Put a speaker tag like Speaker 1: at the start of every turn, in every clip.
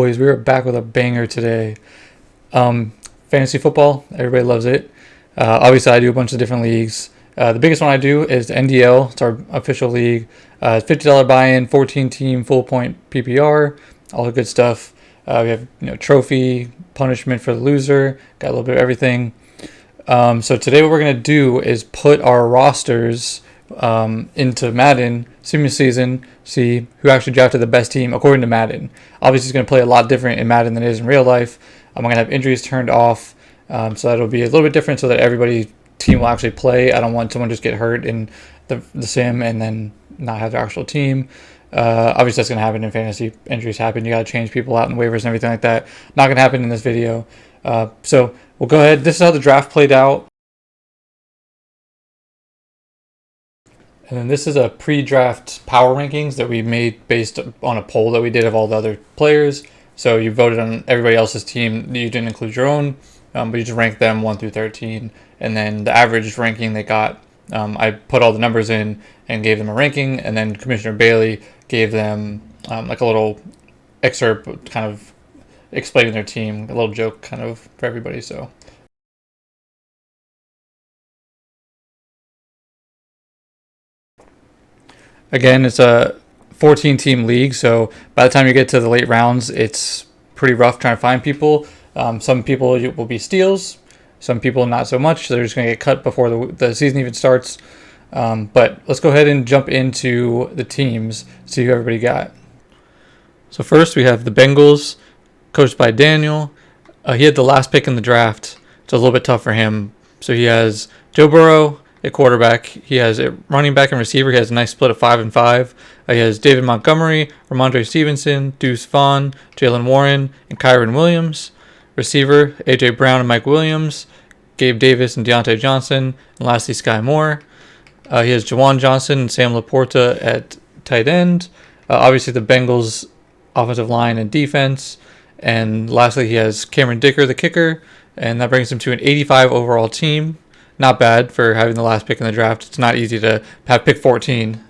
Speaker 1: boys, we are back with a banger today. Fantasy football, everybody loves it. Obviously, I do a bunch of different leagues. The biggest one I do is the NDL. It's our official league. $50 buy-in, 14-team, full point PPR, all the good stuff. We have trophy, punishment for the loser, got a little bit of everything. So today what we're going to do is put our rosters into Madden, simulate season, see who actually drafted the best team according to Madden. Obviously, it's going to play a lot different in Madden than it is in real life. I'm going to have injuries turned off, so that'll be a little bit different so that everybody's team will actually play. I don't want someone just get hurt in the sim and then not have their actual team. Obviously, that's going to happen in fantasy. Injuries happen. You got to change people out in waivers and everything like that. Not going to happen in this video. So we'll go ahead. This is how the draft played out. And then this is a pre-draft power rankings that we made based on a poll that we did of all the other players. So you voted on everybody else's team. You didn't include your own, but you just ranked them 1 through 13. And then the average ranking they got, I put all the numbers in and gave them a ranking. And then Commissioner Bailey gave them like a little excerpt kind of explaining their team, a little joke kind of for everybody. So again, it's a 14-team league, so by the time you get to the late rounds, it's pretty rough trying to find people. Some people will be steals, some people not so much. They're just going to get cut before the season even starts. But let's go ahead and jump into the teams, see who everybody got. So first we have the Bengals, coached by Daniel. He had the last pick in the draft, so a little bit tough for him. So he has Joe Burrow at quarterback. He has a running back and receiver. He has a nice split of 5 and 5. He has David Montgomery, Ramondre Stevenson, Deuce Vaughn, Jalen Warren, and Kyron Williams. Receiver, A.J. Brown and Mike Williams, Gabe Davis and Deontay Johnson, and lastly Sky Moore. He has Jawan Johnson and Sam Laporta at tight end. Obviously the Bengals offensive line and defense. And lastly he has Cameron Dicker, the kicker, and that brings him to an 85 overall team. Not bad for having the last pick in the draft. It's not easy to have pick 14.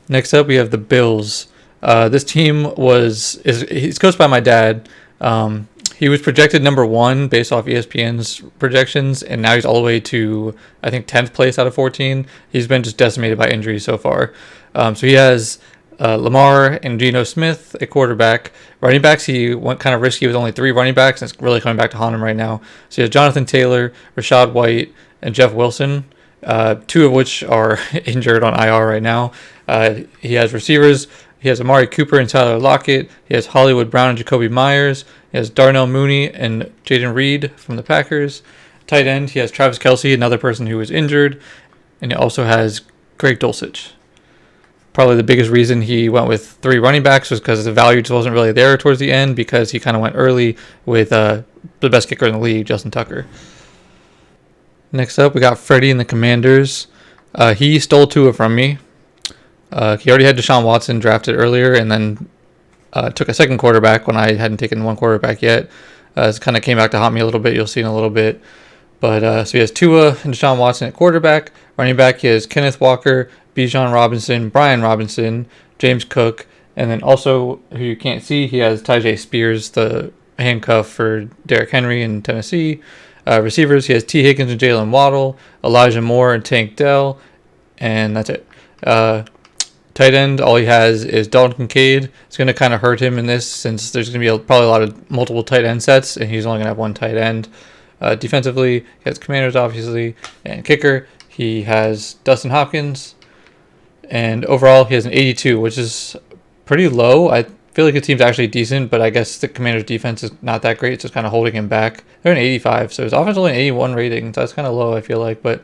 Speaker 1: Next up, we have the Bills. This team he's coached by my dad. He was projected number 1 based off ESPN's projections, and now he's all the way to, I think, 10th place out of 14. He's been just decimated by injuries so far. So he has Lamar and Geno Smith at quarterback. Running backs, he went kind of risky with only 3 running backs, and it's really coming back to haunt him right now. So he has Jonathan Taylor, Rashad White, and Jeff Wilson, 2 of which are injured on IR right now. He has receivers. He has Amari Cooper and Tyler Lockett. He has Hollywood Brown and Jacoby Myers. He has Darnell Mooney and Jaden Reed from the Packers. Tight end, he has Travis Kelce, another person who was injured. And he also has Greg Dulcich. Probably the biggest reason he went with 3 running backs was because the value just wasn't really there towards the end, because he kind of went early with the best kicker in the league, Justin Tucker. Next up, we got Freddie and the Commanders. He stole Tua from me. He already had Deshaun Watson drafted earlier, and then took a second quarterback when I hadn't taken one quarterback yet. It kind of came back to haunt me a little bit. You'll see in a little bit. But so he has Tua and Deshaun Watson at quarterback. Running back, he has Kenneth Walker, Bijan Robinson, Brian Robinson, James Cook, and then also, who you can't see, he has Tyjae Spears, the handcuff for Derrick Henry in Tennessee. Receivers, he has T. Higgins and Jalen Waddle, Elijah Moore and Tank Dell, and that's it. Tight end, all he has is Dalton Kincaid. It's going to kind of hurt him in this, since there's going to be probably a lot of multiple tight end sets, and he's only going to have one tight end. Defensively, he has Commanders, obviously, and kicker, he has Dustin Hopkins. And overall, he has an 82, which is pretty low. I feel like the team's actually decent, but I guess the Commanders' defense is not that great. It's just kind of holding him back. They're an 85, so his offense is only an 81 rating. So that's kind of low, I feel like, but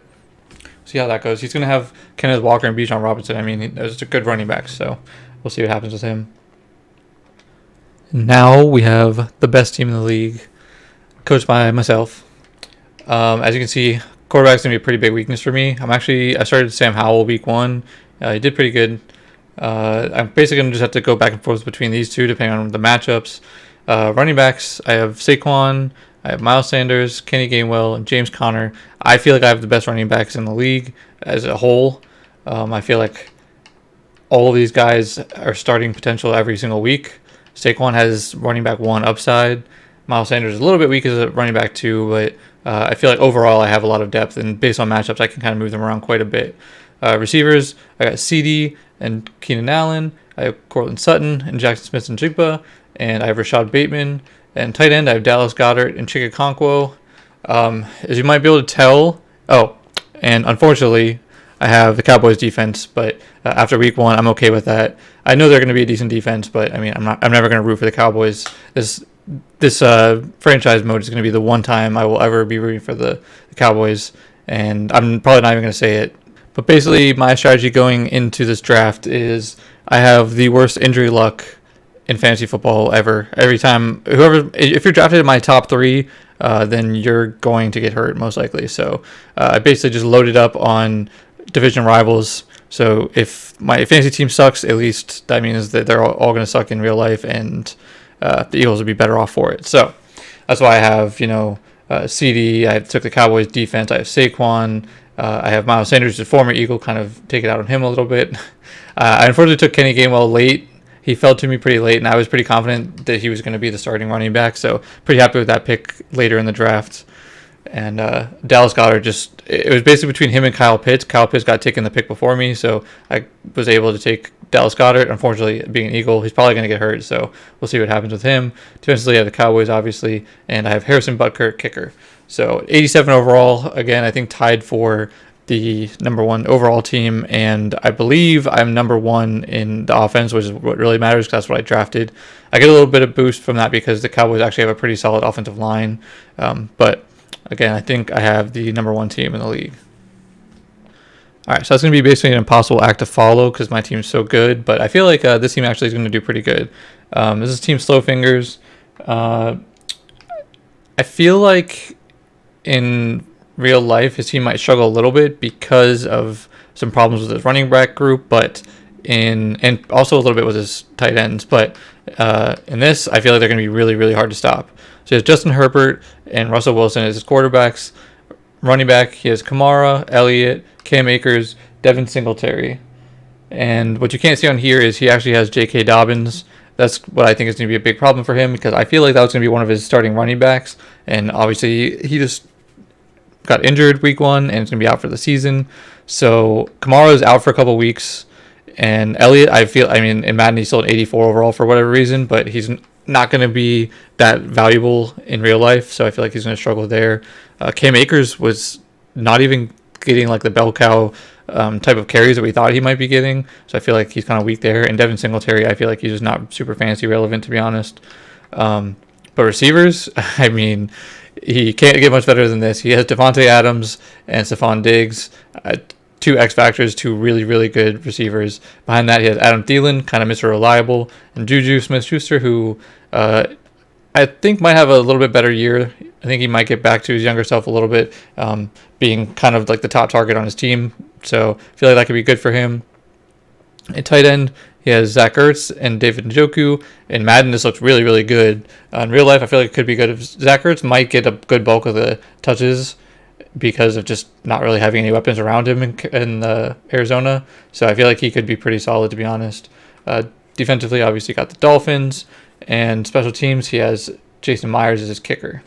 Speaker 1: see how that goes. He's going to have Kenneth Walker and Bijan Robinson. I mean, those are good running backs, so we'll see what happens with him. Now we have the best team in the league, coached by myself. As you can see, quarterback's going to be a pretty big weakness for me. I started Sam Howell week 1. He did pretty good. I'm basically going to just have to go back and forth between these two depending on the matchups. Running backs, I have Saquon, I have Miles Sanders, Kenny Gainwell, and James Conner. I feel like I have the best running backs in the league as a whole. I feel like all of these guys are starting potential every single week. Saquon has running back 1 upside. Miles Sanders is a little bit weak as a running back 2, but I feel like overall I have a lot of depth, and based on matchups, I can kind of move them around quite a bit. Receivers, I got CD and Keenan Allen. I have Cortland Sutton and Jackson Smith and Jigba, and I have Rashad Bateman. And tight end, I have Dallas Goedert and Chika Okonkwo. As you might be able to tell, and unfortunately, I have the Cowboys defense, but after week 1, I'm okay with that. I know they're going to be a decent defense, but I mean, I'm never going to root for the Cowboys. This franchise mode is going to be the one time I will ever be rooting for the Cowboys, and I'm probably not even going to say it. But basically, my strategy going into this draft is I have the worst injury luck in fantasy football ever. Every time, if you're drafted in my top 3, then you're going to get hurt most likely. So I basically just loaded up on division rivals. So if my fantasy team sucks, at least that means that they're all going to suck in real life, and the Eagles would be better off for it. So that's why I have, CD. I took the Cowboys defense. I have Saquon. I have Miles Sanders, the former Eagle, kind of take it out on him a little bit. I unfortunately took Kenny Gainwell late. He fell to me pretty late, and I was pretty confident that he was going to be the starting running back. So pretty happy with that pick later in the draft. And Dallas Goedert, it was basically between him and Kyle Pitts. Kyle Pitts got taken the pick before me, so I was able to take Dallas Goedert. Unfortunately, being an Eagle, he's probably going to get hurt, so we'll see what happens with him. Defensively, I have the Cowboys, obviously, and I have Harrison Butker, kicker. So 87 overall, again, I think tied for the number 1 overall team, and I believe I'm number 1 in the offense, which is what really matters because that's what I drafted. I get a little bit of boost from that because the Cowboys actually have a pretty solid offensive line, but again, I think I have the number 1 team in the league. All right, so that's going to be basically an impossible act to follow because my team's so good, but I feel like this team actually is going to do pretty good. This is Team Slow Fingers. I feel like in real life his team might struggle a little bit because of some problems with his running back group, and also a little bit with his tight ends. But in this, I feel like they're going to be really, really hard to stop. So he has Justin Herbert and Russell Wilson as his quarterbacks. Running back, he has Kamara, Elliott, Cam Akers, Devin Singletary. And what you can't see on here is he actually has J.K. Dobbins. That's what I think is going to be a big problem for him because I feel like that was going to be one of his starting running backs. And obviously, he just got injured week 1 and is going to be out for the season. So Kamara is out for a couple weeks. And Elliott, in Madden, he's still an 84 overall for whatever reason, but he's not going to be that valuable in real life. So I feel like he's going to struggle there. Cam Akers was not even getting like the bell cow type of carries that we thought he might be getting. So I feel like he's kind of weak there. And Devin Singletary, I feel like he's just not super fantasy relevant, to be honest. But receivers, he can't get much better than this. He has Devontae Adams and Stephon Diggs, 2 X Factors, 2 really, really good receivers. Behind that, he has Adam Thielen, kind of Mr. Reliable, and Juju Smith-Schuster, who I think might have a little bit better year. I think he might get back to his younger self a little bit, being kind of like the top target on his team. So I feel like that could be good for him. At tight end, he has Zach Ertz and David Njoku. In Madden, this looks really, really good. In real life, I feel like it could be good if Zach Ertz might get a good bulk of the touches because of just not really having any weapons around him in Arizona. So I feel like he could be pretty solid, to be honest. Defensively, obviously, got the Dolphins. And special teams, he has Jason Myers as his kicker.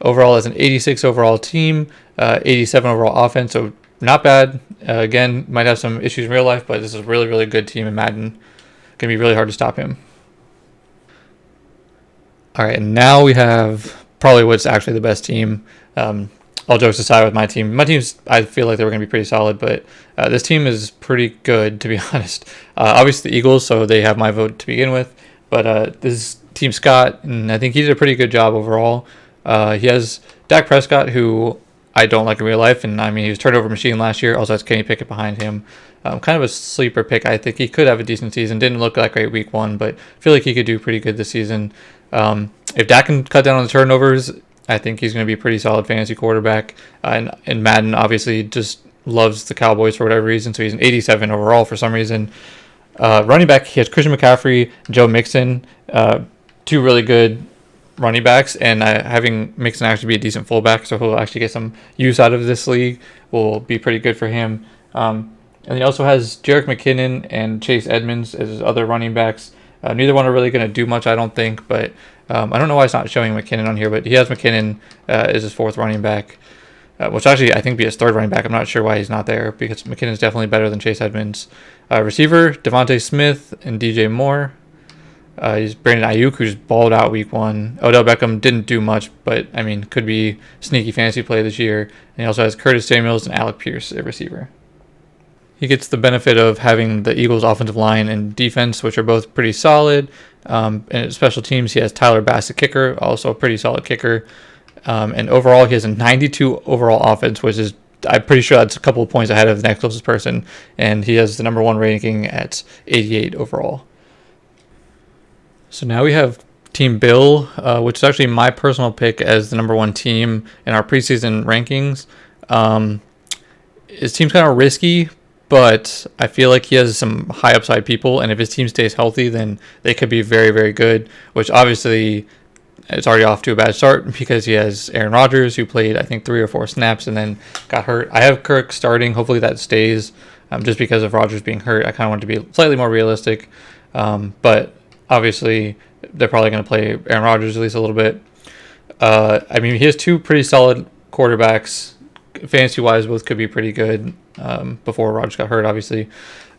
Speaker 1: Overall, as an 86 overall team, 87 overall offense, so not bad. Again, might have some issues in real life, but this is a really, really good team in Madden. Going to be really hard to stop him. All right, and now we have probably what's actually the best team. All jokes aside with my team. My team's, I feel like they were going to be pretty solid, but this team is pretty good, to be honest. Obviously, the Eagles, so they have my vote to begin with. But this is Team Scott, and I think he did a pretty good job overall. He has Dak Prescott, who I don't like in real life, and he was turnover machine last year. Also has Kenny Pickett behind him. Kind of a sleeper pick. I think he could have a decent season. Didn't look that great week 1, but I feel like he could do pretty good this season. If Dak can cut down on the turnovers, I think he's going to be a pretty solid fantasy quarterback. And Madden obviously just loves the Cowboys for whatever reason, so he's an 87 overall for some reason. Running back, he has Christian McCaffrey, Joe Mixon, 2 really good running backs, and having Mixon actually be a decent fullback, so he'll actually get some use out of this league, will be pretty good for him. And he also has Jerick McKinnon and Chase Edmonds as his other running backs. Neither one are really going to do much, I don't think. But I don't know why it's not showing McKinnon on here, but he has McKinnon as his fourth running back, which actually I think be his third running back. I'm not sure why he's not there because McKinnon's definitely better than Chase Edmonds. Receiver, Devontae Smith and DJ Moore. He's Brandon Ayuk, who's balled out week 1. Odell Beckham didn't do much, but, I mean, could be sneaky fantasy play this year. And he also has Curtis Samuels and Alec Pierce at receiver. He gets the benefit of having the Eagles' offensive line and defense, which are both pretty solid. And at special teams, he has Tyler Bass, a kicker, also a pretty solid kicker. And overall, he has a 92 overall offense, which is, I'm pretty sure that's a couple of points ahead of the next closest person. And he has the number 1 ranking at 88 overall. So now we have Team Bill, which is actually my personal pick as the number 1 team in our preseason rankings. His team's kind of risky, but I feel like he has some high upside people, and if his team stays healthy, then they could be very, very good, which obviously it's already off to a bad start because he has Aaron Rodgers, who played, I think, 3 or 4 snaps and then got hurt. I have Kirk starting. Hopefully that stays just because of Rodgers being hurt. I kind of want to be slightly more realistic, but obviously, they're probably going to play Aaron Rodgers at least a little bit. I mean, he has 2 pretty solid quarterbacks. Fantasy-wise, both could be pretty good before Rodgers got hurt, obviously.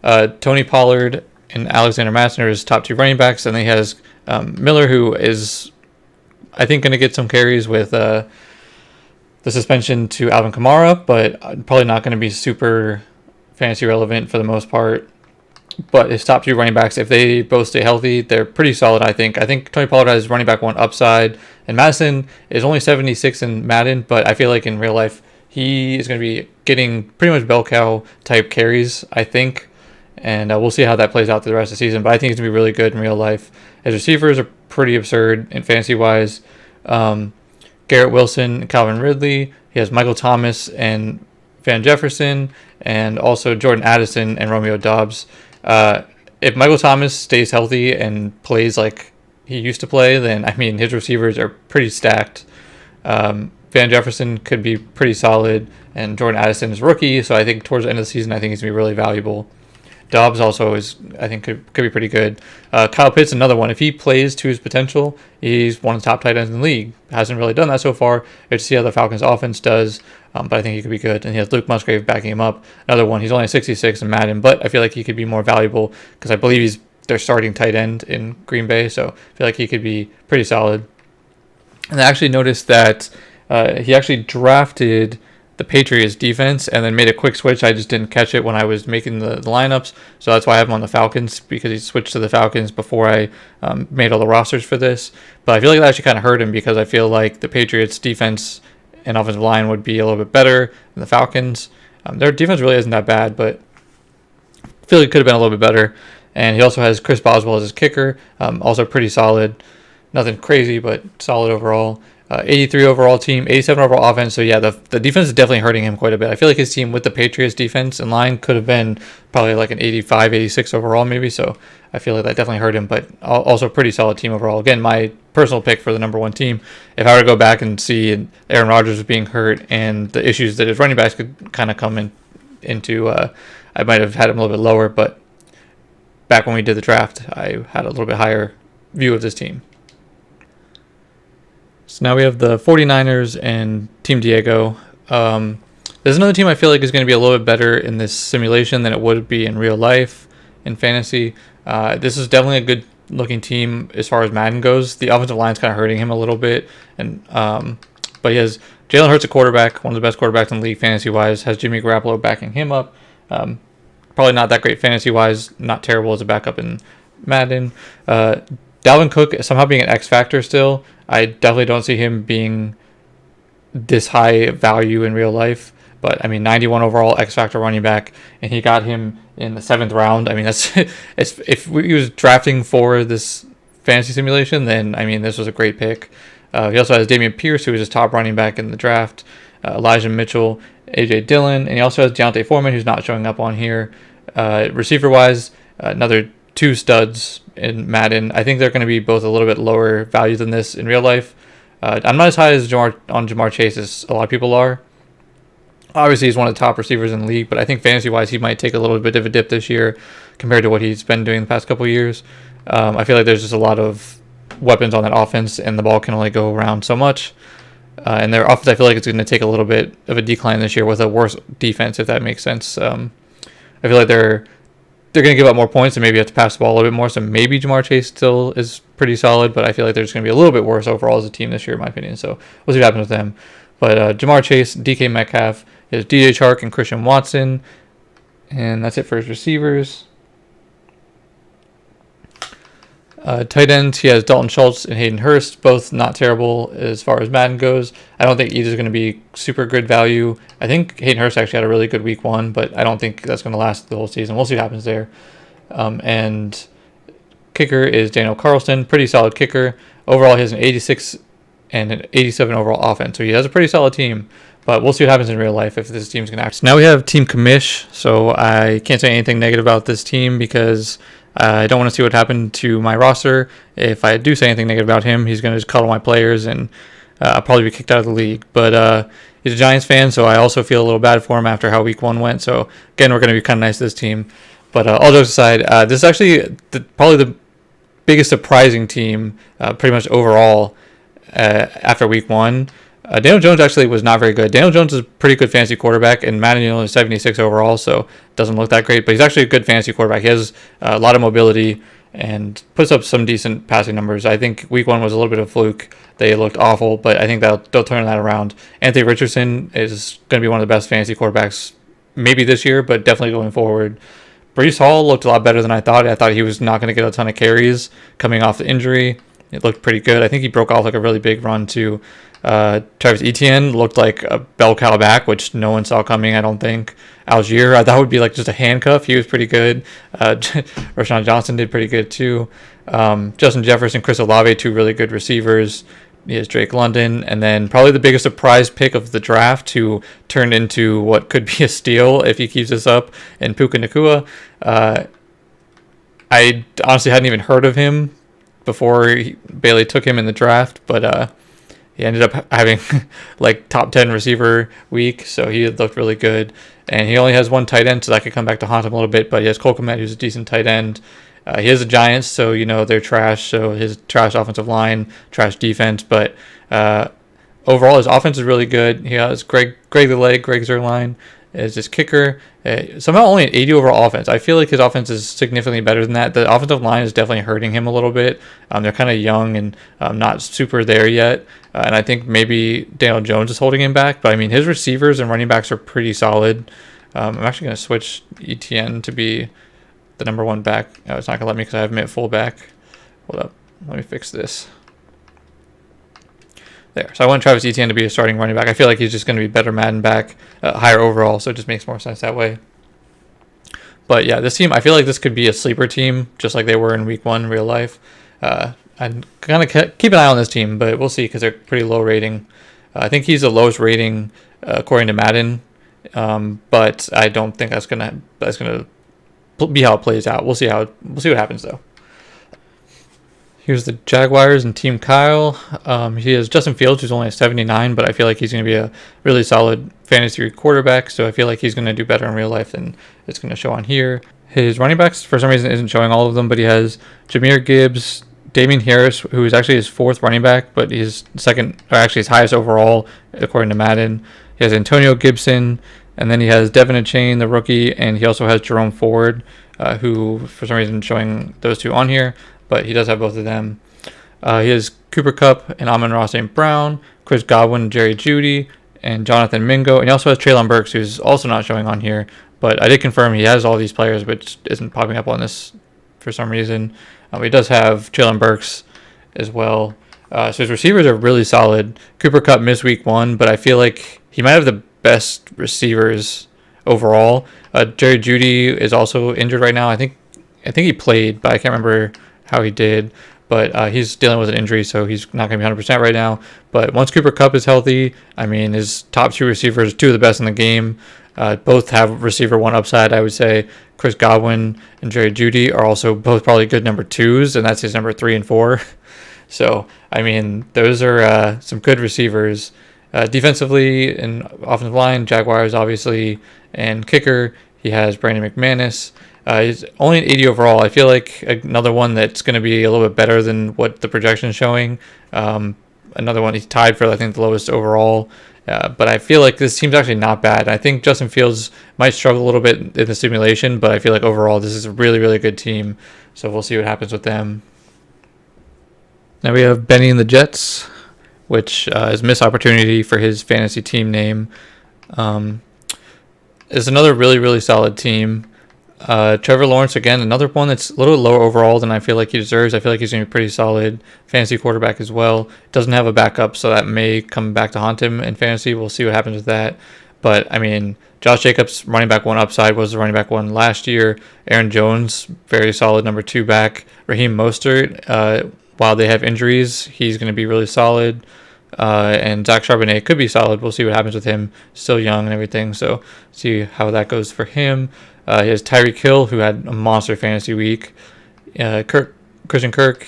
Speaker 1: Tony Pollard and Alexander Mattison are his top 2 running backs. And then he has Miller, who is, I think, going to get some carries with the suspension to Alvin Kamara, but probably not going to be super fantasy relevant for the most part. But his top 2 running backs, if they both stay healthy, they're pretty solid, I think. I think Tony Pollard has running back 1 upside, and Madison is only 76 in Madden, but I feel like in real life, he is going to be getting pretty much bell cow type carries, I think. And we'll see how that plays out through the rest of the season, but I think he's going to be really good in real life. His receivers are pretty absurd in fantasy-wise. Garrett Wilson, Calvin Ridley. He has Michael Thomas and Van Jefferson, and also Jordan Addison and Romeo Doubs. If Michael Thomas stays healthy and plays like he used to play, then, I mean, his receivers are pretty stacked. Van Jefferson could be pretty solid, and Jordan Addison is rookie, so I think towards the end of the season, I think he's going to be really valuable. Dobbs also is, I think, could be pretty good. Kyle Pitts, another one. If he plays to his potential, he's one of the top tight ends in the league. Hasn't really done that so far. Let's see how the Falcons' offense does, but I think he could be good. And he has Luke Musgrave backing him up. Another one. He's only 66 in Madden, but I feel like he could be more valuable because I believe he's their starting tight end in Green Bay, so I feel like he could be pretty solid. And I actually noticed that he actually drafted the Patriots defense and then made a quick switch. I just didn't catch it when I was making the lineups, so that's why I have him on the Falcons, because he switched to the Falcons before I made all the rosters for this. But I feel like that actually kind of hurt him because I feel like the Patriots defense and offensive line would be a little bit better than the Falcons. Their defense really isn't that bad, but I feel like it could have been a little bit better. And he also has Chris Boswell as his kicker, also pretty solid. Nothing crazy, but solid overall. 83 overall team, 87 overall offense. So yeah, the defense is definitely hurting him quite a bit. I feel like his team with the Patriots defense and line could have been probably like an 85, 86 overall maybe. So I feel like that definitely hurt him, but also a pretty solid team overall. Again, my personal pick for the number 1 team. If I were to go back and see Aaron Rodgers was being hurt and the issues that his running backs could kind of come into, I might have had him a little bit lower, but back when we did the draft, I had a little bit higher view of this team. So now we have the 49ers and Team Diego. There's another team I feel like is going to be a little bit better in this simulation than it would be in real life in fantasy. This is definitely a good looking team as far as Madden goes. The offensive line is kind of hurting him a little bit, and but he has Jalen Hurts, a quarterback, one of the best quarterbacks in the league fantasy wise. Has Jimmy Garoppolo backing him up. Probably not that great fantasy wise. Not terrible as a backup in Madden. Dalvin Cook somehow being an X factor still. I definitely don't see him being this high value in real life. But I mean, 91 overall X factor running back, and he got him in the 7th round. I mean, that's if he was drafting for this fantasy simulation, then I mean, this was a great pick. He also has Dameon Pierce, who was his top running back in the draft. Elijah Mitchell, AJ Dillon, and he also has Deontay Foreman, who's not showing up on here. Receiver wise, another 2 studs in Madden. I think they're going to be both a little bit lower value than this in real life. I'm not as high as Jamar Chase as a lot of people are. Obviously, he's one of the top receivers in the league, but I think fantasy-wise, he might take a little bit of a dip this year compared to what he's been doing the past couple of years. I feel like there's just a lot of weapons on that offense, and the ball can only go around so much. And their offense, I feel like it's going to take a little bit of a decline this year with a worse defense, if that makes sense. I feel like they're going to give up more points and maybe have to pass the ball a little bit more. So maybe Jamar Chase still is pretty solid, but I feel like they're just going to be a little bit worse overall as a team this year, in my opinion. So we'll see what happens with them. But Jamar Chase, DK Metcalf, is DJ Chark and Christian Watson. And that's it for his receivers. Tight ends, he has Dalton Schultz and Hayden Hurst, both not terrible as far as Madden goes. I don't think either's going to be super good value. I think Hayden Hurst actually had a really good week 1, but I don't think that's going to last the whole season. We'll see what happens there. And kicker is Daniel Carlson, pretty solid kicker. Overall, he has an 86 and an 87 overall offense, so he has a pretty solid team. But we'll see what happens in real life if this team's going to act. So now we have Team Commish, so I can't say anything negative about this team because I don't want to see what happened to my roster. If I do say anything negative about him, he's going to just cuddle my players and I'll probably be kicked out of the league. But he's a Giants fan, so I also feel a little bad for him after how week 1 went. So, again, we're going to be kind of nice to this team. But all jokes aside, this is actually probably the biggest surprising team pretty much overall after week 1. Daniel Jones actually was not very good. Daniel Jones is a pretty good fantasy quarterback, and Madden only 76 overall, so doesn't look that great. But he's actually a good fantasy quarterback. He has a lot of mobility and puts up some decent passing numbers. I think week 1 was a little bit of a fluke. They looked awful, but I think they'll turn that around. Anthony Richardson is going to be one of the best fantasy quarterbacks maybe this year, but definitely going forward. Breece Hall looked a lot better than I thought. I thought he was not going to get a ton of carries coming off the injury. It looked pretty good. I think he broke off like a really big run too. Travis Etienne looked like a bell cow back, which no one saw coming, I don't think. Algier, I thought would be like just a handcuff. He was pretty good. Rashawn Johnson did pretty good too. Justin Jefferson, Chris Olave, 2 really good receivers. He has Drake London, and then probably the biggest surprise pick of the draft who turned into what could be a steal if he keeps this up, and Puka Nacua. I honestly hadn't even heard of him before Bailey took him in the draft, but he ended up having like top 10 receiver week, so he looked really good. And he only has 1 tight end, so that could come back to haunt him a little bit, but he has Cole Kmet, who's a decent tight end. He has the Giants, so they're trash, so his trash offensive line, trash defense, but overall his offense is really good. He has Greg the Leg, Greg Zuerlein is his kicker. Somehow only an 80 overall offense. I feel like his offense is significantly better than that. The offensive line is definitely hurting him a little bit. They're kind of young and not super there yet. And I think maybe Daniel Jones is holding him back. But, I mean, his receivers and running backs are pretty solid. I'm actually going to switch ETN to be the number 1 back. It's not going to let me because I have him at fullback. Hold up. Let me fix this. There. So I want Travis Etienne to be a starting running back. I feel like he's just going to be better Madden back, higher overall, so it just makes more sense that way. But yeah, this team, I feel like this could be a sleeper team, just like they were in week 1 in real life. I'm kind of keep an eye on this team, but we'll see because they're pretty low rating. I think he's the lowest rating according to Madden, but I don't think that's gonna be how it plays out. We'll see what happens though. Here's the Jaguars and Team Kyle. He has Justin Fields, who's only a 79, but I feel like he's going to be a really solid fantasy quarterback, so I feel like he's going to do better in real life than it's going to show on here. His running backs, for some reason, isn't showing all of them, but he has Jahmyr Gibbs, Damian Harris, who is actually his 4th running back, but he's his highest overall, according to Madden. He has Antonio Gibson, and then he has Devin Achane, the rookie, and he also has Jerome Ford, who, for some reason, is showing those 2 on here. But he does have both of them. He has Cooper Kupp and Amon-Ra St. Brown, Chris Godwin, Jerry Jeudy, and Jonathan Mingo. And he also has Treylon Burks, who's also not showing on here. But I did confirm he has all these players, but isn't popping up on this for some reason. He does have Treylon Burks as well. So his receivers are really solid. Cooper Kupp missed week 1, but I feel like he might have the best receivers overall. Jerry Jeudy is also injured right now. I think he played, but I can't remember how he did, but he's dealing with an injury, so he's not going to be 100% right now. But once Cooper Kupp is healthy, I mean, his top 2 receivers, 2 of the best in the game, both have receiver 1 upside, I would say. Chris Godwin and Jerry Jeudy are also both probably good number 2s, and that's his number 3 and 4. So, I mean, those are some good receivers. Defensively and offensive line, Jaguars, obviously, and kicker, he has Brandon McManus. He's only an 80 overall. I feel like another one that's going to be a little bit better than what the projection is showing. Another one he's tied for, I think, the lowest overall. But I feel like this team's actually not bad. I think Justin Fields might struggle a little bit in the simulation, but I feel like overall this is a really, really good team. So we'll see what happens with them. Now we have Benny and the Jets, which is a missed opportunity for his fantasy team name. Is another really, really solid team. Trevor Lawrence, again, another one that's a little lower overall than I feel like he deserves. I feel like he's going to be pretty solid fantasy quarterback as well. Doesn't have a backup, so that may come back to haunt him in fantasy. We'll see what happens with that. But, I mean, Josh Jacobs, running back one upside, was the running back one last year. Aaron Jones, very solid number two back. Raheem Mostert, while they have injuries, he's going to be really solid. And Zach Charbonnet could be solid. We'll see what happens with him. Still young and everything, so see how that goes for him. He has Tyreek Hill, who had a monster fantasy week. Christian Kirk,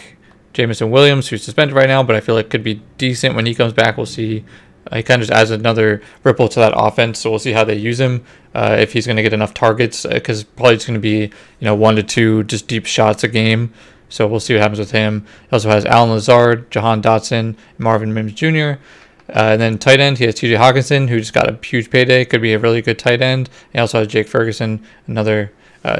Speaker 1: Jameson Williams, who's suspended right now, but I feel like could be decent when he comes back. We'll see. He kind of just adds another ripple to that offense, so we'll see how they use him. If he's going to get enough targets, because probably it's going to be 1 to 2 just deep shots a game. So we'll see what happens with him. He also has Alan Lazard, Jahan Dotson, and Marvin Mims Jr. And then tight end, he has TJ Hawkinson, who just got a huge payday. Could be a really good tight end. He also has Jake Ferguson, another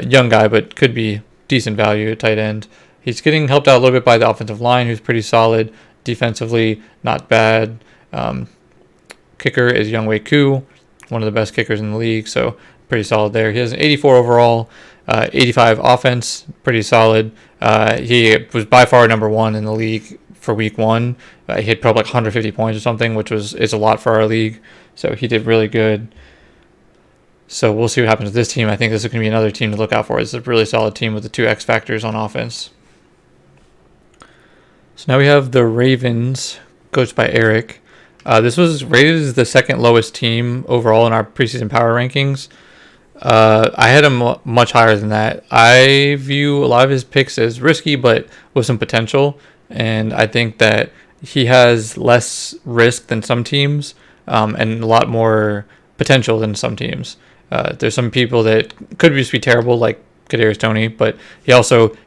Speaker 1: young guy, but could be decent value at tight end. He's getting helped out a little bit by the offensive line, who's pretty solid. Defensively, not bad. Kicker is Younghoe Koo, one of the best kickers in the league, so pretty solid there. He has an 84 overall, 85 offense, pretty solid. He was by far number one in the league for week one. He hit probably like 150 points or something, which is a lot for our league. So he did really good. So we'll see what happens with this team. I think this is going to be another team to look out for. It's a really solid team with the two X factors on offense. So now we have the Ravens, coached by Eric. This was rated as the second lowest team overall in our preseason power rankings. I had him much higher than that. I view a lot of his picks as risky, but with some potential. And I think that he has less risk than some teams, and a lot more potential than some teams. There's some people that could just be terrible, like Kadarius Toney, but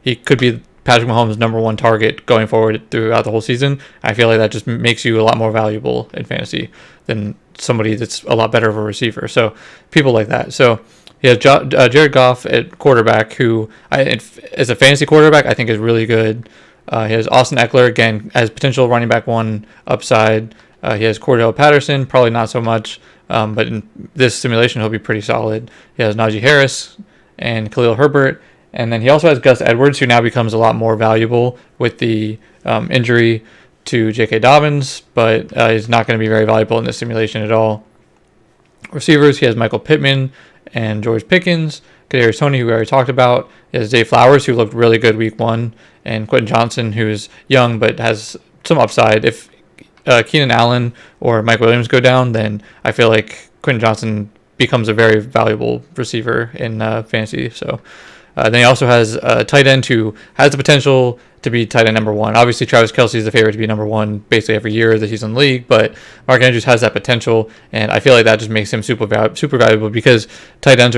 Speaker 1: he could be Patrick Mahomes' number one target going forward throughout the whole season. I feel like that just makes you a lot more valuable in fantasy than somebody that's a lot better of a receiver. So people like that. So he has Jared Goff at quarterback, who as a fantasy quarterback I think is really good. He has Austin Eckler, again, as potential running back one upside. He has Cordell Patterson, probably not so much, but in this simulation he'll be pretty solid. He has Najee Harris and Khalil Herbert. And then he also has Gus Edwards, who now becomes a lot more valuable with the injury to J.K. Dobbins, but he's not going to be very valuable in this simulation at all. Receivers, he has Michael Pittman and George Pickens. Kadarius Toney, who we already talked about. He has Zay Flowers, who looked really good week one. And Quentin Johnson, who's young but has some upside. If Keenan Allen or Mike Williams go down, then I feel like Quentin Johnson becomes a very valuable receiver in fantasy. So then he also has a tight end who has the potential to be tight end number one. Obviously, Travis Kelce is the favorite to be number one basically every year that he's in the league, but Mark Andrews has that potential, and I feel like that just makes him super valuable because tight ends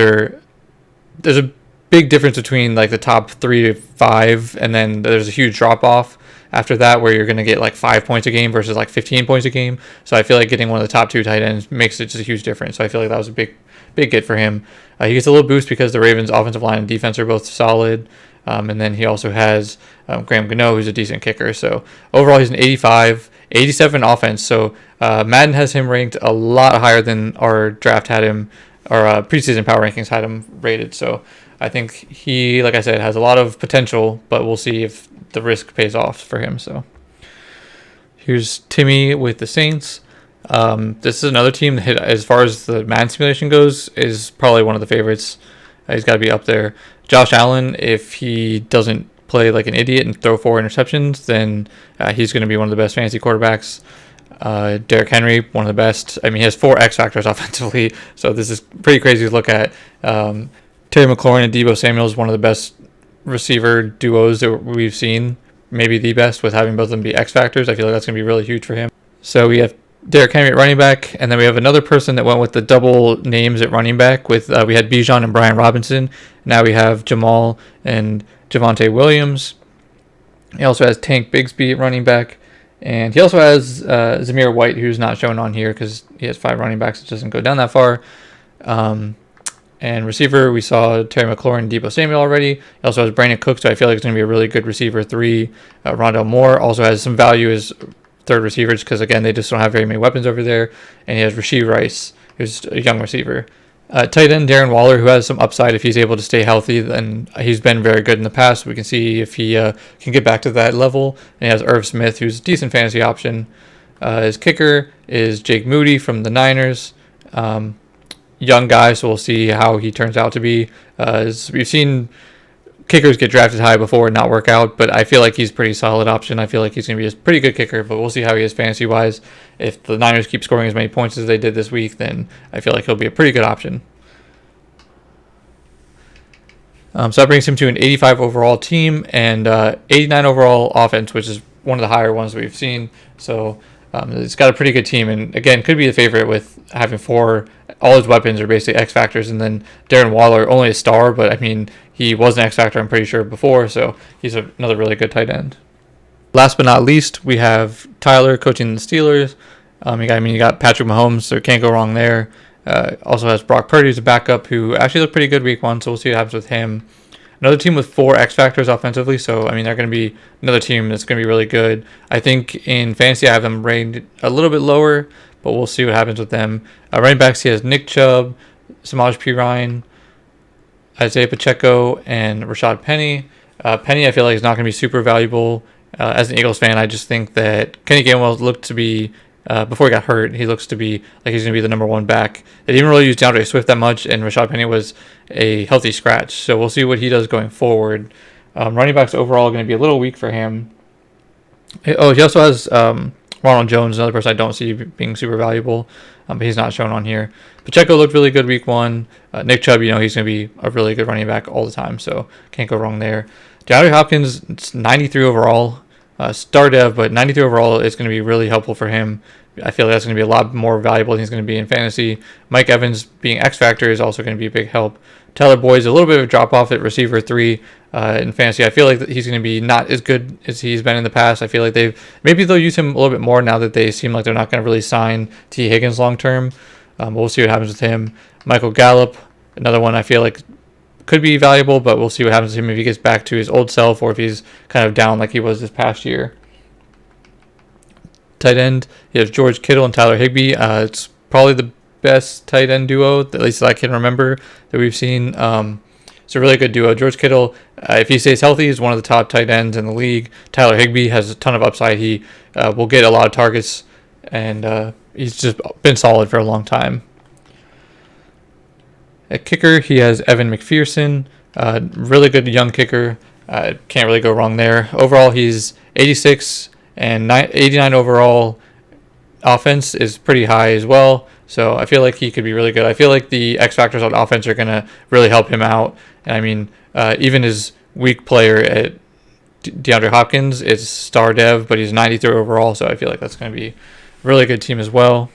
Speaker 1: there's a big difference between like the top 3 to 5, and then there's a huge drop off after that where you're going to get like 5 points a game versus like 15 points a game. So I feel like getting one of the top 2 tight ends makes it just a huge difference. So I feel like that was a big get for him. He gets a little boost because the Ravens' offensive line and defense are both solid. And then he also has Graham Gano, who's a decent kicker. So overall, he's an 85, 87 offense. So Madden has him ranked a lot higher than our draft had him, our preseason power rankings had him rated. So I think he, like I said, has a lot of potential, but we'll see if the risk pays off for him. So here's Timmy with the Saints. This is another team that, as far as the Madden simulation goes, is probably one of the favorites. He's got to be up there. Josh Allen, if he doesn't play like an idiot and throw 4 interceptions, then he's going to be one of the best fantasy quarterbacks. Derrick Henry, one of the best. I mean, he has 4 X factors offensively, so this is pretty crazy to look at. Terry McLaurin and Deebo Samuel is one of the best receiver duos that we've seen, maybe the best, with having both of them be X factors. I feel like that's going to be really huge for him. So we have Derrick Henry at running back, and then we have another person that went with the double names at running back. With we had Bijan and Brian Robinson. Now we have Jamal and Javonte Williams. He also has Tank Bigsby at running back, and he also has Zamir White, who's not shown on here because he has 5 running backs. It doesn't go down that far. And receiver, we saw Terry McLaurin and Deebo Samuel already. He also has Brandon Cooks, so I feel like it's going to be a really good receiver 3. Rondell Moore also has some value as third receivers because, again, they just don't have very many weapons over there. And he has Rashee Rice, who's a young receiver. Tight end Darren Waller, who has some upside if he's able to stay healthy. Then he's been very good in the past. We can see if he can get back to that level. And he has Irv Smith, who's a decent fantasy option. His kicker is Jake Moody from the Niners. Young guy, so we'll see how he turns out to be. We've seen kickers get drafted high before and not work out, but I feel like he's a pretty solid option. I feel like he's going to be a pretty good kicker, but we'll see how he is fantasy-wise. If the Niners keep scoring as many points as they did this week, then I feel like he'll be a pretty good option. So that brings him to an 85 overall team and 89 overall offense, which is one of the higher ones we've seen. So it's got a pretty good team, and again, could be the favorite with having 4. All his weapons are basically X factors, and then Darren Waller, only a star, but I mean, he was an X factor, I'm pretty sure, before, so he's another really good tight end. Last but not least, we have Tyler coaching the Steelers. You got Patrick Mahomes, so can't go wrong there. Also has Brock Purdy as a backup, who actually looked pretty good week 1, so we'll see what happens with him. Another team with 4 X factors offensively, so I mean, they're going to be another team that's going to be really good. I think in fantasy I have them ranked a little bit lower, but we'll see what happens with them. Running backs, he has Nick Chubb, Samaj P. Ryan, Isaiah Pacheco, and Rashad Penny. Penny, I feel like, is not going to be super valuable. As an Eagles fan, I just think that Kenny Gainwell looked to be, before he got hurt, he looks to be like he's going to be the number 1 back. They didn't really use DeAndre Swift that much, and Rashad Penny was a healthy scratch. So we'll see what he does going forward. Running backs overall going to be a little weak for him. He also has Ronald Jones, another person I don't see being super valuable, but he's not shown on here. Pacheco looked really good week 1. Nick Chubb, he's going to be a really good running back all the time, so can't go wrong there. DeAndre Hopkins, it's 93 overall. Star dev, but 93 overall is going to be really helpful for him. I feel like that's going to be a lot more valuable than he's going to be in fantasy. Mike Evans being X Factor is also going to be a big help. Tyler Boyd's a little bit of a drop off at receiver 3 in fantasy. I feel like he's going to be not as good as he's been in the past. I feel like they'll use him a little bit more now that they seem like they're not going to really sign T. Higgins long term. We'll see what happens with him. Michael Gallup, another one I feel like could be valuable, but we'll see what happens to him if he gets back to his old self or if he's kind of down like he was this past year. Tight end, you have George Kittle and Tyler Higbee. It's probably the best tight end duo, at least that I can remember, that we've seen. It's a really good duo. George Kittle, if he stays healthy, is one of the top tight ends in the league. Tyler Higbee has a ton of upside. He will get a lot of targets, and he's just been solid for a long time. At kicker, he has Evan McPherson, really good young kicker. Can't really go wrong there. Overall, he's 86 and 89 overall. Offense is pretty high as well, so I feel like he could be really good. I feel like the X factors on offense are going to really help him out. And I mean, even his weak player at DeAndre Hopkins is star dev, but he's 93 overall, so I feel like that's going to be a really good team as well.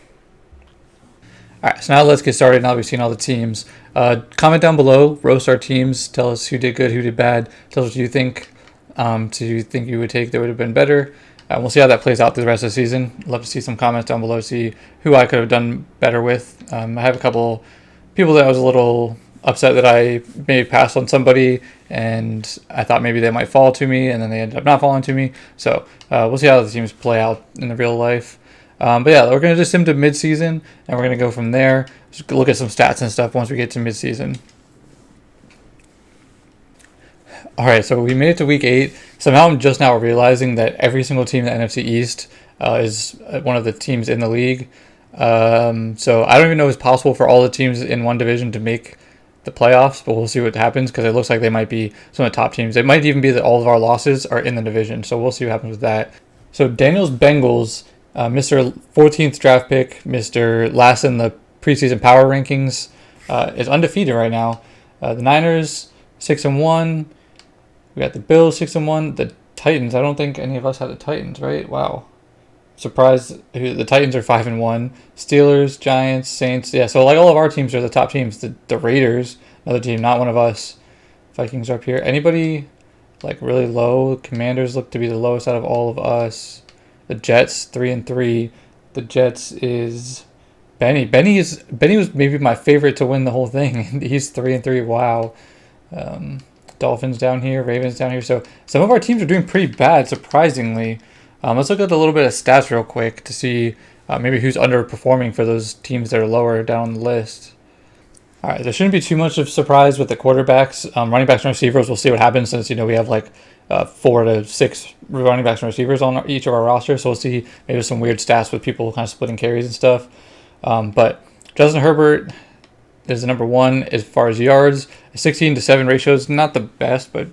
Speaker 1: All right, so now let's get started. Now that we've seen all the teams, comment down below, roast our teams, tell us who did good, who did bad, tell us what you think. Do you think you would take that would have been better? We'll see how that plays out through the rest of the season. Love to see some comments down below, see who I could have done better with. I have a couple people that I was a little upset that I maybe passed on somebody, and I thought maybe they might fall to me, and then they ended up not falling to me. So we'll see how the teams play out in the real life. But yeah, we're going to just sim to midseason, and we're going to go from there. Just look at some stats and stuff once we get to midseason. All right, so we made it to week 8. Somehow I'm just now realizing that every single team in the NFC East is one of the teams in the league. So I don't even know if it's possible for all the teams in one division to make the playoffs, but we'll see what happens because it looks like they might be some of the top teams. It might even be that all of our losses are in the division, so we'll see what happens with that. So Daniel's Bengals, Mr. 14th draft pick, Mr. last in the preseason power rankings, is undefeated right now. The Niners 6-1. We got the Bills 6-1. The Titans. I don't think any of us had the Titans, right? Wow. surprised the Titans are 5-1. Steelers, Giants, Saints. Yeah, so like all of our teams are the top teams. The Raiders, another team, not one of us. Vikings are up here. Anybody like really low? Commanders look to be the lowest out of all of us. The Jets 3-3. The Jets is Benny was maybe my favorite to win the whole thing. He's 3-3. Wow. Dolphins down here, Ravens down here. So some of our teams are doing pretty bad, surprisingly. Let's look at a little bit of stats real quick to see maybe who's underperforming for those teams that are lower down the list. All right, there shouldn't be too much of surprise with the quarterbacks, running backs, and receivers. We'll see what happens since we have like 4 to 6 running backs and receivers on each of our rosters. So we'll see maybe some weird stats with people kind of splitting carries and stuff. But Justin Herbert is the number one as far as yards. 16-7 ratio is not the best, but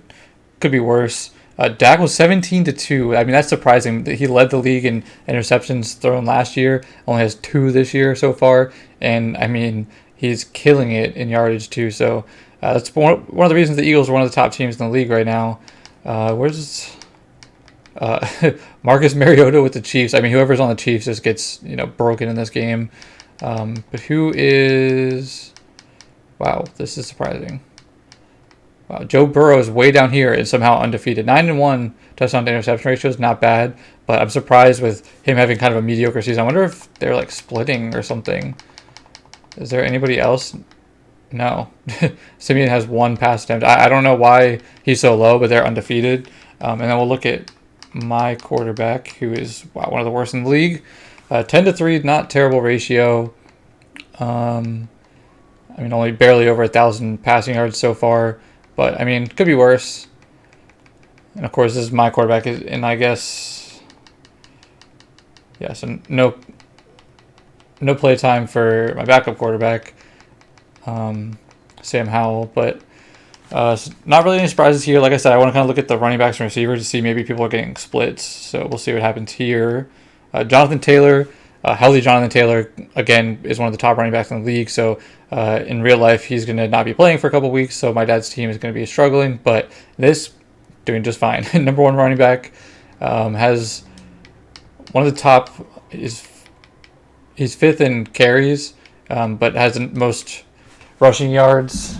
Speaker 1: could be worse. Dak was 17-2. I mean, that's surprising. He led the league in interceptions thrown last year. Only has 2 this year so far. And, I mean, he's killing it in yardage, too. So that's one of the reasons the Eagles are one of the top teams in the league right now. Where's Marcus Mariota with the Chiefs? I mean, whoever's on the Chiefs just gets, broken in this game. But who is... Wow, this is surprising. Wow, Joe Burrow is way down here and somehow undefeated. 9-1 touchdown to interception ratio is not bad, but I'm surprised with him having kind of a mediocre season. I wonder if they're like splitting or something. Is there anybody else? No. Simeon has 1 pass attempt. I don't know why he's so low, but they're undefeated. And then we'll look at my quarterback, who is one of the worst in the league. 10-3, not terrible ratio. I mean, only barely over 1,000 passing yards so far. But, I mean, could be worse. And, of course, this is my quarterback. And I guess... Yeah, so no play time for my backup quarterback, Sam Howell. But not really any surprises here. Like I said, I want to kind of look at the running backs and receivers to see maybe people are getting splits. So we'll see what happens here. Jonathan Taylor... healthy Jonathan Taylor, again, is one of the top running backs in the league. So in real life, he's going to not be playing for a couple weeks. So my dad's team is going to be struggling. But this, doing just fine. Number 1 running back, has one of the top, he's 5th in carries, but has the most rushing yards.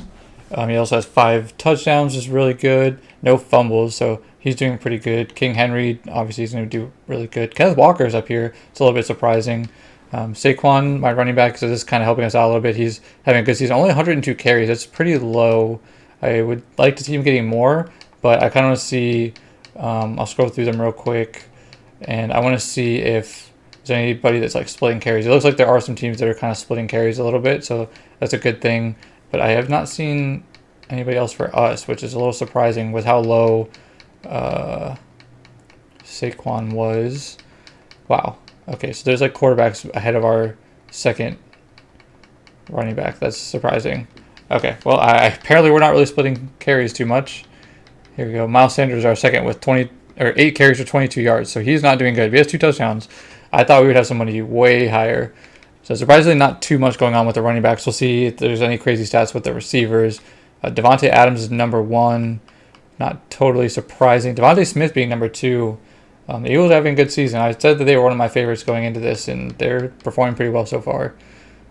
Speaker 1: He also has 5 touchdowns, which is really good. No fumbles, so he's doing pretty good. King Henry, obviously, he's going to do really good. Kenneth Walker's up here. It's a little bit surprising. Saquon, my running back, so this is kind of helping us out a little bit. He's having a good season. Only 102 carries. That's pretty low. I would like to see him getting more, but I kind of want to see... I'll scroll through them real quick, and I want to see if there's anybody that's like splitting carries. It looks like there are some teams that are kind of splitting carries a little bit, so that's a good thing. But I have not seen anybody else for us, which is a little surprising with how low Saquon was. Wow. Okay, so there's like quarterbacks ahead of our second running back. That's surprising. Okay, well, apparently we're not really splitting carries too much. Here we go. Miles Sanders is our second with 8 carries for 22 yards, so he's not doing good. He has 2 touchdowns. I thought we would have somebody way higher. So surprisingly, not too much going on with the running backs. We'll see if there's any crazy stats with the receivers. Devontae Adams is number 1. Not totally surprising. Devontae Smith being number 2. The Eagles are having a good season. I said that they were one of my favorites going into this, and they're performing pretty well so far.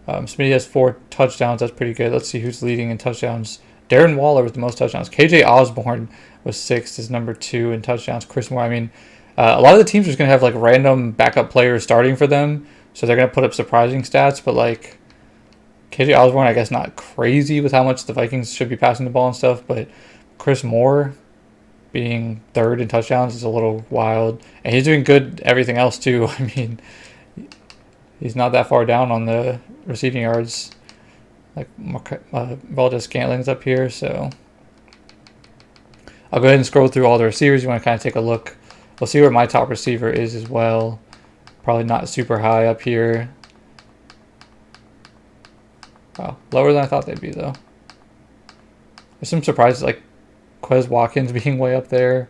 Speaker 1: Smitty has 4 touchdowns. That's pretty good. Let's see who's leading in touchdowns. Darren Waller with the most touchdowns. KJ Osborne was 6th, is number 2 in touchdowns. Chris Moore, I mean, a lot of the teams are just going to have like random backup players starting for them, so they're going to put up surprising stats, but like KJ Osborne, I guess not crazy with how much the Vikings should be passing the ball and stuff, but Chris Moore being 3rd in touchdowns is a little wild. And he's doing good everything else too. I mean, he's not that far down on the receiving yards. Like Valdez Scantling's up here, so I'll go ahead and scroll through all the receivers. You want to kind of take a look. We'll see where my top receiver is as well. Probably not super high up here. Wow, lower than I thought they'd be though. There's some surprises like Quez Watkins being way up there.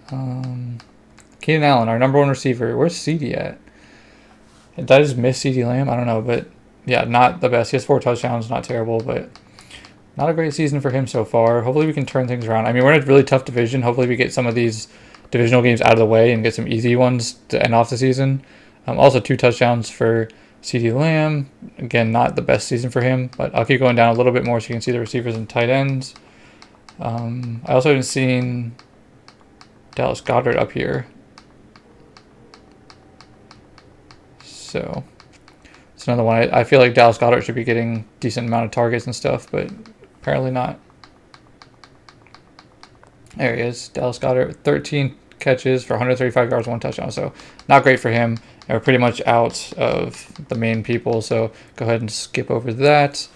Speaker 1: Keenan Allen, our number 1 receiver. Where's CD at? Did I just miss CD Lamb? I don't know, but yeah, not the best. He has 4 touchdowns, not terrible, but not a great season for him so far. Hopefully we can turn things around. I mean, we're in a really tough division. Hopefully we get some of these divisional games out of the way and get some easy ones to end off the season. Also 2 touchdowns for CeeDee Lamb. Again, not the best season for him, but I'll keep going down a little bit more so you can see the receivers and tight ends. I also haven't seen Dallas Goedert up here. So it's another one. I feel like Dallas Goedert should be getting decent amount of targets and stuff, but apparently not. There he is. Dallas Goedert, 13 catches for 135 yards, 1 touchdown. So not great for him. And we're pretty much out of the main people, so go ahead and skip over that.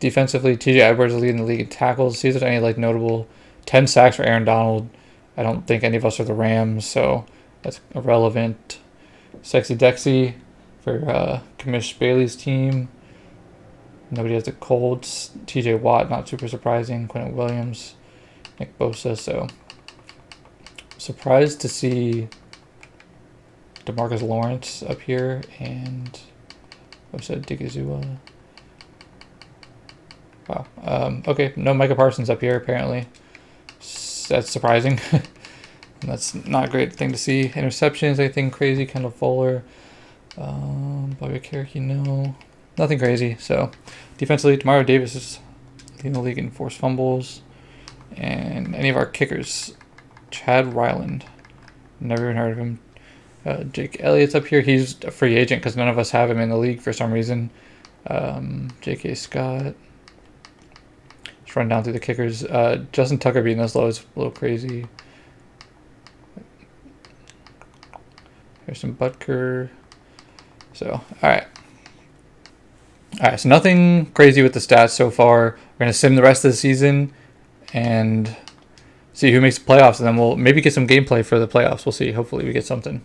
Speaker 1: Defensively, TJ Edwards is leading the league in tackles. See if there's any notable 10 sacks for Aaron Donald. I don't think any of us are the Rams, so that's irrelevant. Sexy Dexy for Commish Bailey's team. Nobody has the Colts. TJ Watt, not super surprising. Quentin Williams, Nick Bosa. So surprised to see DeMarcus Lawrence up here and Digazua. Wow. Okay, no Micah Parsons up here apparently. That's surprising. That's not a great thing to see. Interceptions, anything crazy? Kendall Fuller, Bobby Cherokee, no, nothing crazy. So defensively, Demario Davis is leading the league in forced fumbles, and any of our kickers, Chad Ryland, never even heard of him. Jake Elliott's up here. He's a free agent because none of us have him in the league for some reason. J.K. Scott. Let's run down through the kickers. Justin Tucker being this low is a little crazy. Harrison Butker. So, all right. All right, so nothing crazy with the stats so far. We're going to sim the rest of the season and see who makes the playoffs, and then we'll maybe get some gameplay for the playoffs. We'll see. Hopefully we get something.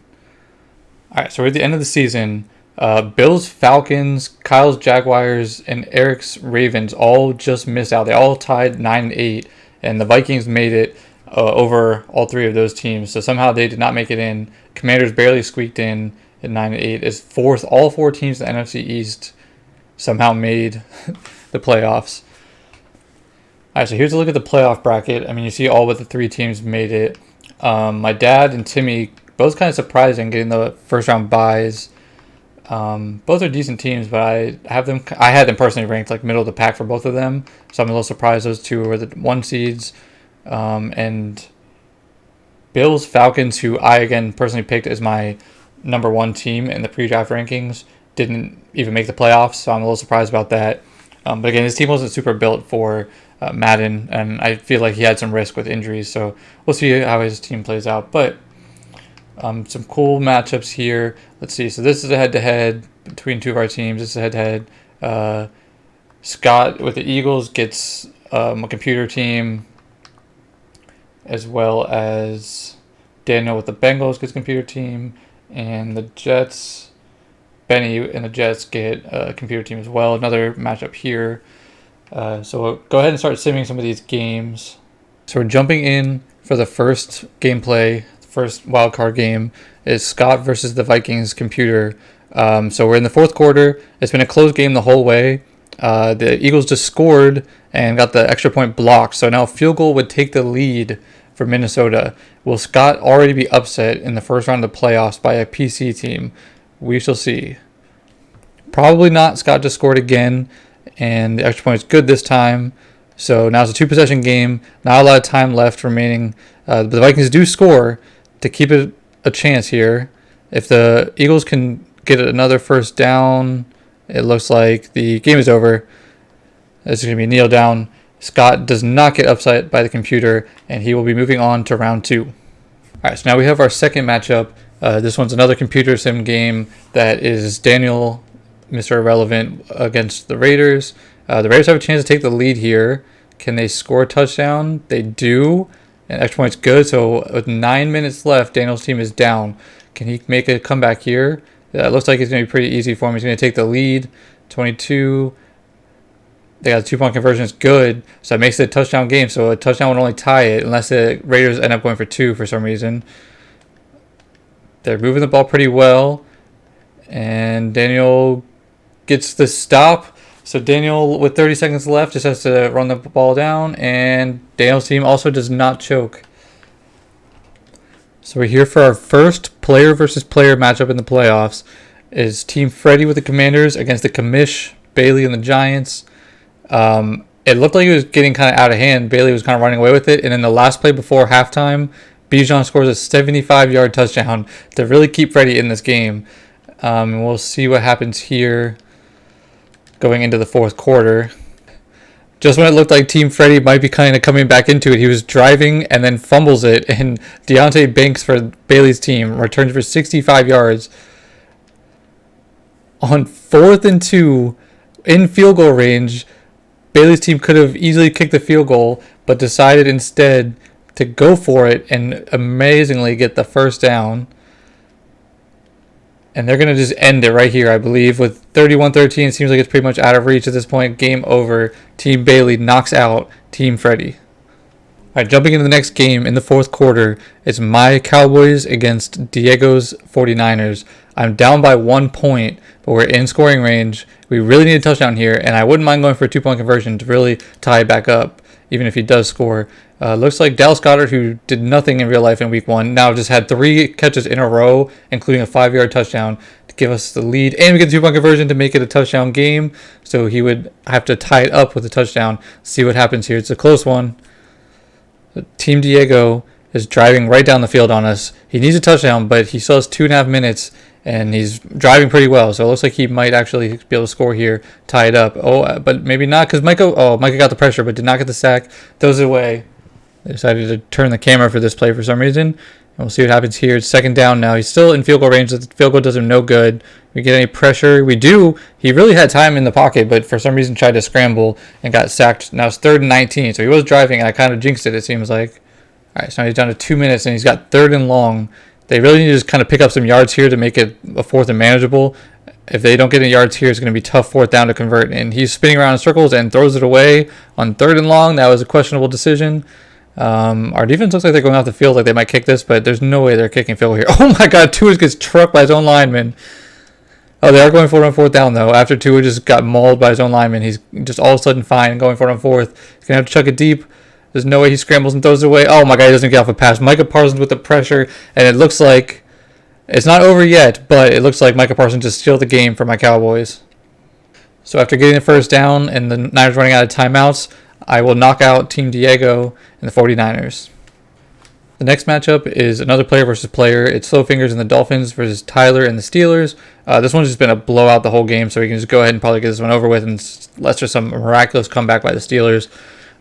Speaker 1: All right, so we're at the end of the season. Bills, Falcons, Kyle's Jaguars, and Eric's Ravens all just missed out. They all tied 9-8, and the Vikings made it over all 3 of those teams. So somehow they did not make it in. Commanders barely squeaked in at 9-8. As fourth, all 4 teams in the NFC East somehow made the playoffs. All right, so here's a look at the playoff bracket. I mean, you see all but the 3 teams made it. My dad and Timmy both kind of surprising getting the first round byes. Both are decent teams, but I had them personally ranked middle of the pack for both of them. So I'm a little surprised those 2 were the 1 seeds. And Bills, Falcons, who I again personally picked as my number 1 team in the pre-draft rankings, didn't even make the playoffs. So I'm a little surprised about that. But again, his team wasn't super built for Madden, and I feel like he had some risk with injuries. So we'll see how his team plays out. But some cool matchups here. Let's see. So this is a head-to-head between 2 of our teams. This is a head-to-head. Scott with the Eagles gets a computer team, as well as Daniel with the Bengals gets a computer team, and the Jets, Benny and the Jets get a computer team as well. Another matchup here. So we'll go ahead and start simming some of these games. So we're jumping in for the first gameplay. First wildcard game is Scott versus the Vikings computer. So we're in the 4th quarter. It's been a close game the whole way. The Eagles just scored and got the extra point blocked. So now a field goal would take the lead for Minnesota. Will Scott already be upset in the first round of the playoffs by a PC team? We shall see. Probably not. Scott just scored again, and the extra point is good this time. So now it's a 2-possession game. Not a lot of time left remaining. But the Vikings do score to keep it a chance here. If the Eagles can get another first down, it looks like the game is over. This is going to be a kneel down. Scott does not get upset by the computer, and he will be moving on to round 2. All right, so now we have our second matchup. This one's another computer sim game that is Daniel, Mr. Irrelevant, against the Raiders. The Raiders have a chance to take the lead here. Can they score a touchdown? They do. And extra point's good. So with 9 minutes left, Daniel's team is down. Can he make a comeback here? It looks like it's going to be pretty easy for him. He's going to take the lead. 22. They got a 2-point conversion. It's good. So it makes it a touchdown game. So a touchdown would only tie it unless the Raiders end up going for 2 for some reason. They're moving the ball pretty well. And Daniel gets the stop. So Daniel, with 30 seconds left, just has to run the ball down. And Daniel's team also does not choke. So we're here for our first player versus player matchup in the playoffs. Is Team Freddy with the Commanders against the Commish, Bailey and the Giants. It looked like it was getting kind of out of hand. Bailey was kind of running away with it. And in the last play before halftime, Bijan scores a 75-yard touchdown to really keep Freddy in this game. And we'll see what happens here going into the fourth quarter. Just when it looked like Team Freddy might be kind of coming back into it, he was driving and then fumbles it. And Deontay Banks for Bailey's team returns for 65 yards. On 4th and 2, in field goal range, Bailey's team could have easily kicked the field goal, but decided instead to go for it and amazingly get the first down. And they're going to just end it right here, I believe. With 31-13, it seems like it's pretty much out of reach at this point. Game over. Team Bailey knocks out Team Freddy. All right, jumping into the next game in the fourth quarter, it's my Cowboys against Diego's 49ers. I'm down by 1 point, but we're in scoring range. We really need a touchdown here, and I wouldn't mind going for a 2-point conversion to really tie it back up, even if he does score. Looks like Dallas Goedert, who did nothing in real life in week 1, now just had 3 catches in a row, including a 5-yard touchdown to give us the lead. And we get the 2-point conversion to make it a touchdown game, so he would have to tie it up with a touchdown. See what happens here. It's a close one. Team Diego is driving right down the field on us. He needs a touchdown, but he still has 2.5 minutes, and he's driving pretty well. So it looks like he might actually be able to score here, tie it up. But maybe not, because Micah got the pressure, but did not get the sack. Throws it away. They decided to turn the camera for this play for some reason. And we'll see what happens here. It's 2nd down now. He's still in field goal range. The field goal does him no good. We get any pressure? We do. He really had time in the pocket, but for some reason tried to scramble and got sacked. Now it's 3rd and 19. So he was driving, and I kind of jinxed it seems like. All right, so now he's down to 2 minutes, and he's got 3rd and long. They really need to just kind of pick up some yards here to make it a 4th and manageable. If they don't get any yards here, it's going to be tough 4th down to convert. And he's spinning around in circles and throws it away on 3rd and long. That was a questionable decision. Our defense looks like they're going off the field like they might kick this, but there's no way they're kicking field goal here. Oh my God, Tua gets trucked by his own lineman. Oh, they are going for it on 4th down though. After Tua just got mauled by his own lineman, he's just all of a sudden fine going for it on 4th. He's going to have to chuck it deep. There's no way he scrambles and throws it away. Oh my God, he doesn't get off a pass. Micah Parsons with the pressure, and it looks like it's not over yet, but it looks like Micah Parsons just sealed the game for my Cowboys. So after getting the first down and the Niners running out of timeouts, I will knock out Team Diego and the 49ers. The next matchup is another player versus player. It's Slow Fingers and the Dolphins versus Tyler and the Steelers. This one's just been a blowout the whole game, so we can just go ahead and probably get this one over with, unless there's some miraculous comeback by the Steelers.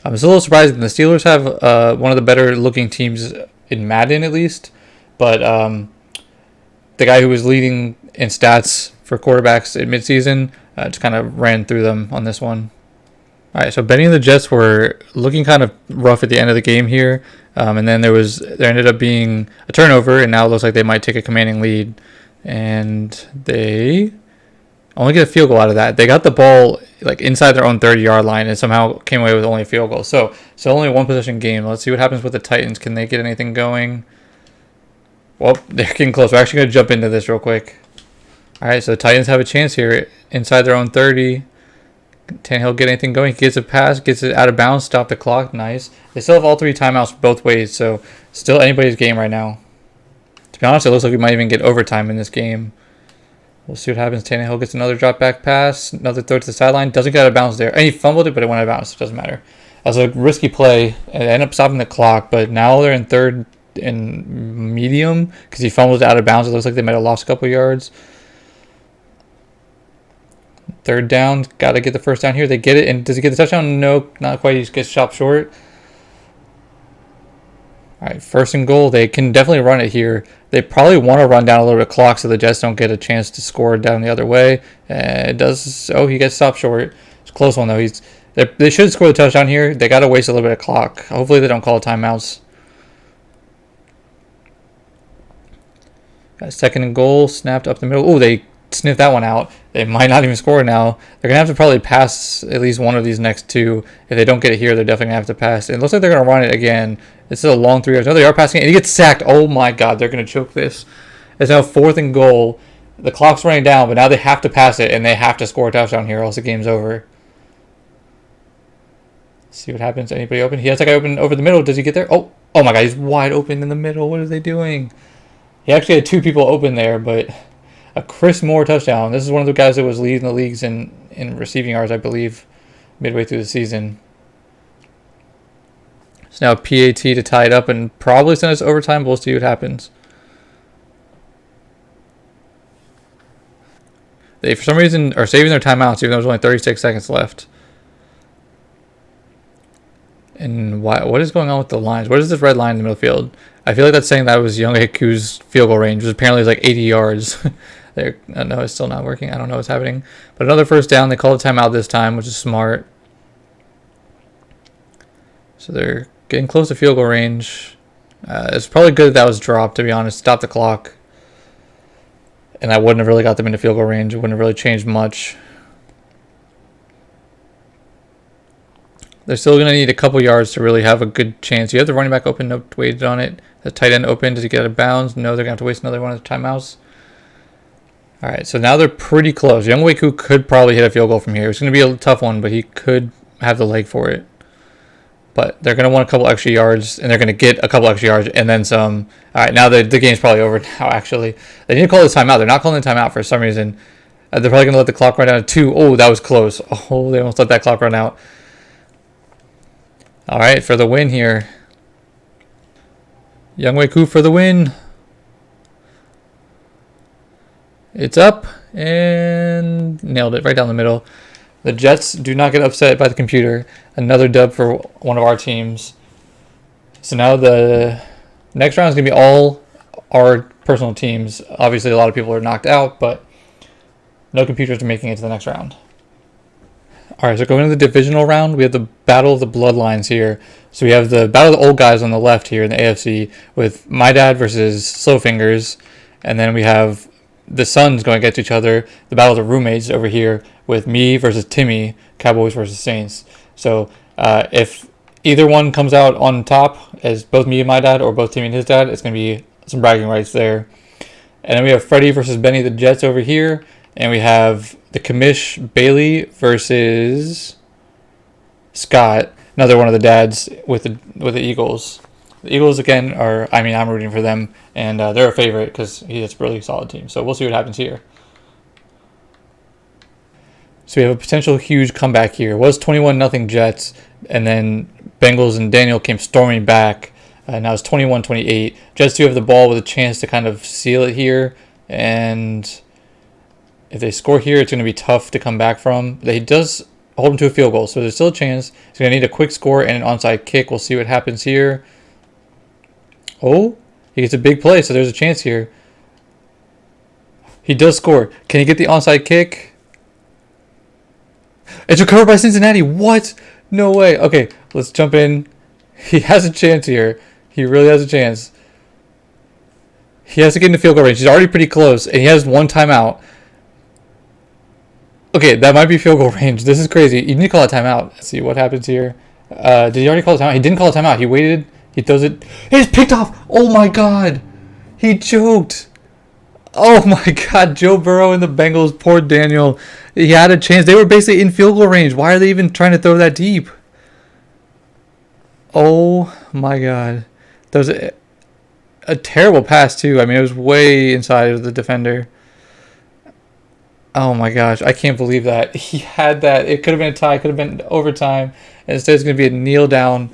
Speaker 1: It's a little surprising. The Steelers have one of the better looking teams in Madden, at least, but the guy who was leading in stats for quarterbacks in midseason just kind of ran through them on this one. All right, so Benny and the Jets were looking kind of rough at the end of the game here, and then there ended up being a turnover, and now it looks like they might take a commanding lead, and they only get a field goal out of that. They got the ball like inside their own 30-yard line and somehow came away with only a field goal. So only a 1-possession game. Let's see what happens with the Titans. Can they get anything going? Well, they're getting close. We're actually going to jump into this real quick. All right, so the Titans have a chance here inside their own 30. Tannehill get anything going? He gets a pass, gets it out of bounds, stop the clock. Nice. They still have all 3 timeouts both ways, so still anybody's game right now. To be honest, it looks like we might even get overtime in this game. We'll see what happens. Tannehill gets another drop back pass, another throw to the sideline. Doesn't get out of bounds there. And he fumbled it, but it went out of bounds. It doesn't matter. That was a risky play. It ended up stopping the clock, but now they're in 3rd and medium because he fumbled it out of bounds. It looks like they might have lost a couple yards. 3rd down, got to get the first down here. They get it, and does he get the touchdown? No, not quite. He just gets chopped short. All right, 1st and goal. They can definitely run it here. They probably want to run down a little bit of clock so the Jets don't get a chance to score down the other way. It does. Oh, he gets stopped short. It's a close one, though. They should score the touchdown here. They got to waste a little bit of clock. Hopefully they don't call timeouts. Got 2nd and goal. Snapped up the middle. Oh, they sniff that one out. They might not even score now. They're going to have to probably pass at least one of these next 2. If they don't get it here, they're definitely going to have to pass. It looks like they're going to run it again. This is a long 3 yards. No, they are passing it, and he gets sacked. Oh my God, they're going to choke this. It's now 4th and goal. The clock's running down, but now they have to pass it, and they have to score a touchdown here, or else the game's over. See what happens. Anybody open? He has a guy open over the middle. Does he get there? Oh, Oh my God, he's wide open in the middle. What are they doing? He actually had two people open there, but a Chris Moore touchdown. This is one of the guys that was leading the leagues in receiving yards, I believe, midway through the season. So now PAT to tie it up and probably send us to overtime. We'll see what happens. They, for some reason, are saving their timeouts, even though there's only 36 seconds left. And what is going on with the lines? What is this red line in the middle field? I feel like that's saying that was Young Hiku's field goal range, which apparently is like 80 yards. No, it's still not working. I don't know what's happening. But another first down. They call a timeout this time, which is smart. So they're getting close to field goal range. It's probably good that was dropped, to be honest. Stop the clock. And I wouldn't have really got them into field goal range. It wouldn't have really changed much. They're still going to need a couple yards to really have a good chance. You have the running back open. Nope, waited on it. The tight end open. Does he get out of bounds? No, they're going to have to waste another one of the timeouts. All right, so now they're pretty close. Young Waku could probably hit a field goal from here. It's going to be a tough one, but he could have the leg for it. But they're going to want a couple extra yards, and they're going to get a couple extra yards and then some. All right, now the game's probably over now, actually. They need to call this timeout. They're not calling the timeout for some reason. They're probably going to let the clock run down to 2. Oh, that was close. Oh, they almost let that clock run out. All right, for the win here. Young Waku for the win. It's up and nailed it right down the middle. The Jets do not get upset by the computer. Another dub for one of our teams. So now the next round is going to be all our personal teams. Obviously, a lot of people are knocked out, but no computers are making it to the next round. All right, so going to the divisional round, we have the Battle of the Bloodlines here. So we have the Battle of the Old Guys on the left here in the AFC with My Dad versus Slowfingers. And then we have the Suns going against each other. The Battle of the Roommates over here with me versus Timmy, Cowboys versus Saints. So if either one comes out on top as both me and my dad or both Timmy and his dad, it's going to be some bragging rights there. And then we have Freddie versus Benny the Jets over here. And we have the Commish Bailey versus Scott, another one of the dads with the Eagles. The Eagles, again, I'm rooting for them, and they're a favorite because it's a really solid team. So we'll see what happens here. So we have a potential huge comeback here. It was 21-0 Jets, and then Bengals and Daniel came storming back. Now it's 21-28. Jets do have the ball with a chance to kind of seal it here, and if they score here, it's going to be tough to come back from. He does hold them to a field goal, so there's still a chance. He's going to need a quick score and an onside kick. We'll see what happens here. Oh, he gets a big play, so there's a chance here. He does score. Can he get the onside kick? It's recovered by Cincinnati. What? No way. Okay, let's jump in. He has a chance here. He really has a chance. He has to get into field goal range. He's already pretty close, and he has one timeout. Okay, that might be field goal range. This is crazy. You need to call a timeout. Let's see what happens here. Did he already call a timeout? He didn't call a timeout. He waited. He throws it. It's picked off. Oh, my God. He choked. Oh, my God. Joe Burrow and the Bengals. Poor Daniel. He had a chance. They were basically in field goal range. Why are they even trying to throw that deep? Oh, my God. That was a terrible pass, too. I mean, it was way inside of the defender. Oh my gosh, I can't believe that. He had that. It could have been a tie, could have been overtime. And instead it's going to be a kneel down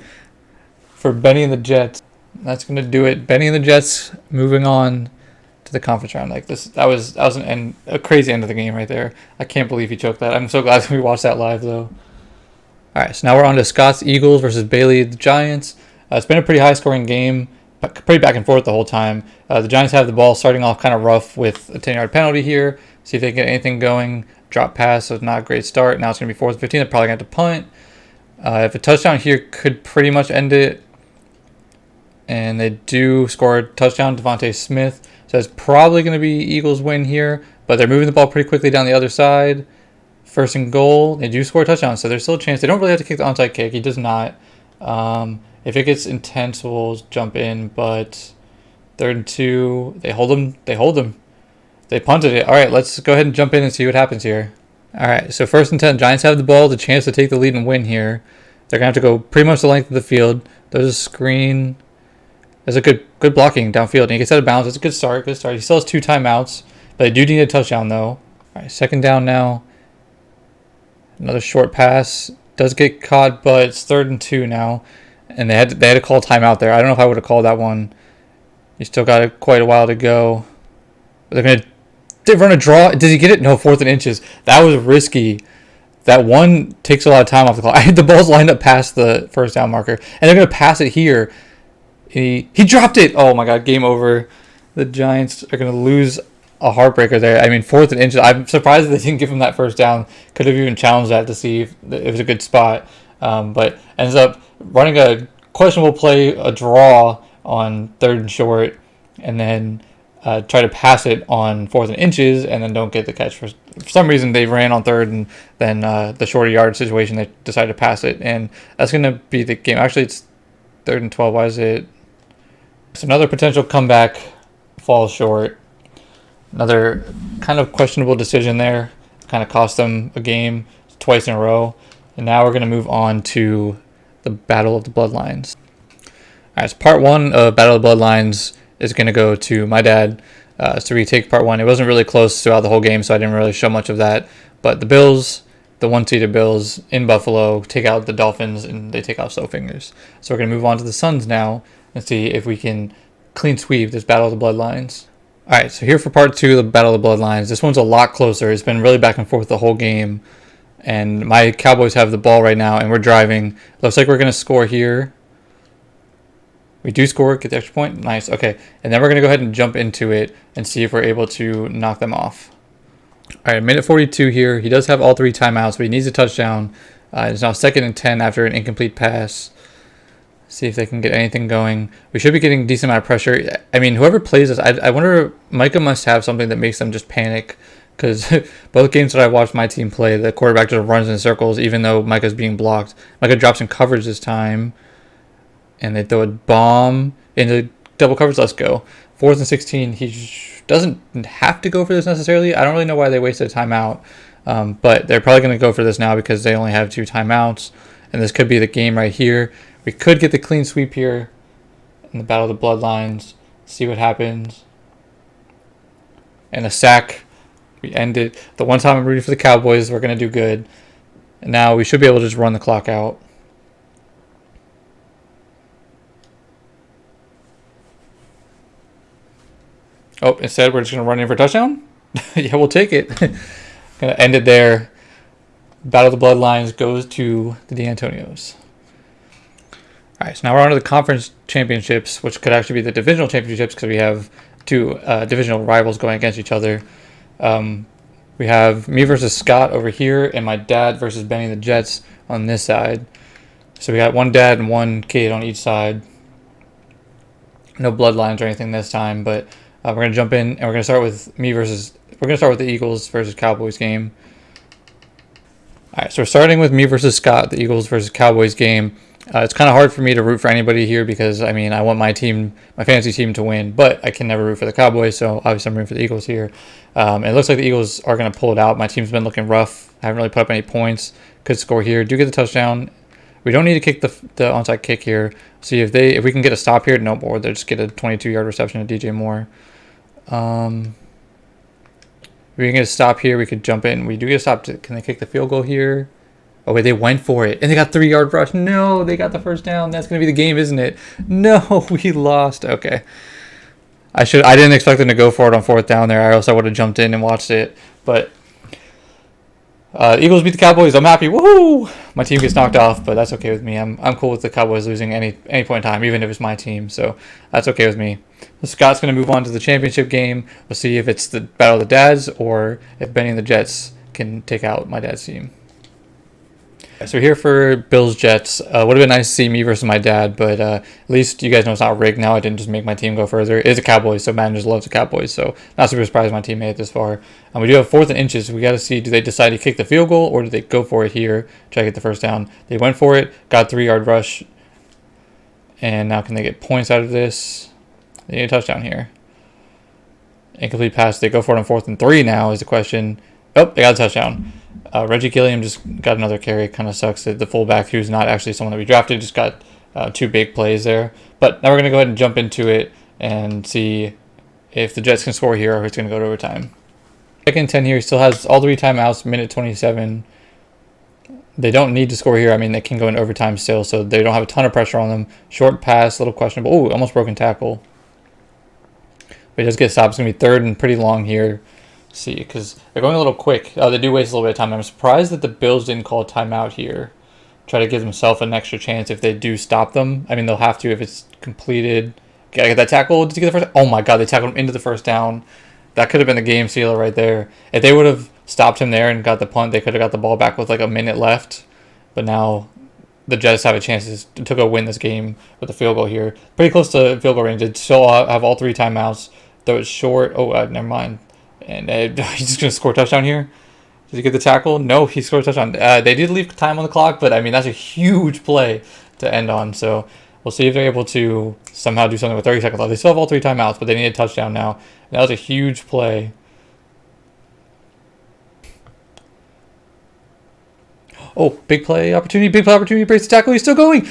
Speaker 1: for Benny and the Jets. That's going to do it. Benny and the Jets moving on to the conference round. Like this, that was a crazy end of the game right there. I can't believe he choked that. I'm so glad that we watched that live though. All right, so now we're on to Scott's Eagles versus Bailey the Giants. It's been a pretty high scoring game, pretty back and forth the whole time. The Giants have the ball starting off kind of rough with a 10-yard penalty here. See if they can get anything going. Drop pass, so it's not a great start. Now it's going to be 4th and 15. They're probably going to have to punt. If a touchdown here could pretty much end it. And they do score a touchdown, Devontae Smith. So it's probably going to be Eagles win here. But they're moving the ball pretty quickly down the other side. 1st and goal. They do score a touchdown, so there's still a chance. They don't really have to kick the onside kick. He does not. If it gets intense, we'll jump in. But 3rd and 2. They hold them. They punted it. All right, let's go ahead and jump in and see what happens here. All right, so 1st and 10. Giants have the ball, the chance to take the lead and win here. They're going to have to go pretty much the length of the field. There's a screen. There's a good blocking downfield, and he gets out of bounds. It's a good start. Good start. He still has 2 timeouts, but they do need a touchdown though. All right, second down now. Another short pass does get caught, but it's 3rd and 2 now, and they had to call timeout there. I don't know if I would have called that one. You still got quite a while to go. But they run a draw. Did he get it? No, 4th and inches. That was risky. That one takes a lot of time off the clock. The ball's lined up past the first down marker, and they're going to pass it here. He dropped it. Oh, my God. Game over. The Giants are going to lose a heartbreaker there. I mean, 4th and inches. I'm surprised that they didn't give him that first down. Could have even challenged that to see if it was a good spot. But ends up running a questionable play, a draw on 3rd and short, and then try to pass it on 4th and inches, and then don't get the catch. For some reason, they ran on 3rd, and then the shorter yard situation, they decided to pass it, and that's going to be the game. Actually, it's 3rd and 12. Why is it? So another potential comeback falls short. Another kind of questionable decision there. Kind of cost them a game twice in a row. And now we're going to move on to the Battle of the Bloodlines. All right, so part 1 of Battle of the Bloodlines is going to go to my dad. So we take part 1. It wasn't really close throughout the whole game, so I didn't really show much of that. But the Bills, the 1-seeded Bills in Buffalo, take out the Dolphins, and they take off Slow Fingers. So we're going to move on to the Suns now and see if we can clean sweep this Battle of the Bloodlines. All right, so here for part 2 of the Battle of the Bloodlines. This one's a lot closer. It's been really back and forth the whole game. And my Cowboys have the ball right now, and we're driving. Looks like we're going to score here. We do score, get the extra point. Nice, okay. And then we're going to go ahead and jump into it and see if we're able to knock them off. All right, minute 42 here. He does have all 3 timeouts, but he needs a touchdown. It's now 2nd and 10 after an incomplete pass. See if they can get anything going. We should be getting a decent amount of pressure. I mean, whoever plays this, I wonder, Micah must have something that makes them just panic. Because both games that I watched my team play, the quarterback just runs in circles, even though Micah's being blocked. Micah drops in coverage this time. And they throw a bomb into double coverage. Let's go. 4th and 16. He doesn't have to go for this necessarily. I don't really know why they wasted a timeout. But they're probably going to go for this now because they only have 2 timeouts. And this could be the game right here. We could get the clean sweep here in the Battle of the Bloodlines. See what happens. And a sack. We end it. The one time I'm rooting for the Cowboys, we're going to do good. And now we should be able to just run the clock out. Oh, instead we're just going to run in for a touchdown? Yeah, we'll take it. Going to end it there. Battle of the Bloodlines goes to the D'Antonios. All right, so now we're on to the conference championships, which could actually be the divisional championships because we have 2 divisional rivals going against each other. We have me versus Scott over here, and my dad versus Benny the Jets on this side. So we got 1 dad and 1 kid on each side. No bloodlines or anything this time, but we're gonna jump in and we're gonna start with We're gonna start with the Eagles versus Cowboys game. All right, so we're starting with me versus Scott, the Eagles versus Cowboys game. It's kind of hard for me to root for anybody here because, I mean, I want my team, my fantasy team to win, but I can never root for the Cowboys, so obviously I'm rooting for the Eagles here. It looks like the Eagles are going to pull it out. My team's been looking rough. I haven't really put up any points. Could score here. Do get the touchdown. We don't need to kick the onside kick here. See if we can get a stop here. No more. They'll just get a 22-yard reception to DJ Moore. If we can get a stop here, we could jump in. We do get a stop. Can they kick the field goal here? Oh, wait, they went for it. And they got 3-yard rush. No, they got the first down. That's going to be the game, isn't it? No, we lost. Okay. I didn't expect them to go for it on 4th down there. Or else I would have jumped in and watched it. But Eagles beat the Cowboys. I'm happy. Woohoo! My team gets knocked off, but that's okay with me. I'm cool with the Cowboys losing any point in time, even if it's my team. So that's okay with me. So Scott's going to move on to the championship game. We'll see if it's the Battle of the Dads or if Benny and the Jets can take out my dad's team. So we're here for Bills Jets. Would have been nice to see me versus my dad, but at least you guys know it's not rigged now. I didn't just make my team go further. It is a Cowboys, so Madden just loves the Cowboys. So not super surprised my team made it this far. We do have 4th and inches. We got to see, do they decide to kick the field goal or do they go for it here, try to get the first down? They went for it, got 3-yard rush, and now can they get points out of this? They need a touchdown here. Incomplete pass. They go for it on 4th and 3 now is the question. Oh, they got a touchdown. Reggie Gilliam just got another carry. Kind of sucks that the fullback, who's not actually someone that we drafted, just got two big plays there. But now we're going to go ahead and jump into it and see if the Jets can score here or if it's going to go to overtime. Second 10 here, still has all 3 timeouts, minute 27. They don't need to score here. I mean, they can go in overtime still, so they don't have a ton of pressure on them. Short pass, a little questionable. Oh, almost broken tackle. But he does get stopped. It's going to be third and pretty long here. Let's see, because they're going a little quick. They do waste a little bit of time. I'm surprised that the Bills didn't call a timeout here. Try to give themselves an extra chance if they do stop them. I mean, they'll have to if it's completed. Gotta get that tackle. Did you get the first? Oh my God, they tackled him into the first down. That could have been the game sealer right there. If they would have stopped him there and got the punt, they could have got the ball back with like a minute left. But now the Jets have a chance to go win this game with a field goal here. Pretty close to field goal range. They still have all 3 timeouts. Though it's short. Oh, never mind. And he's just going to score a touchdown here. Did he get the tackle? No, he scored a touchdown. They did leave time on the clock, but I mean, that's a huge play to end on. So we'll see if they're able to somehow do something with 30 seconds left. They still have all 3 timeouts, but they need a touchdown now. And that was a huge play. Oh, big play opportunity, breaks the tackle. He's still going.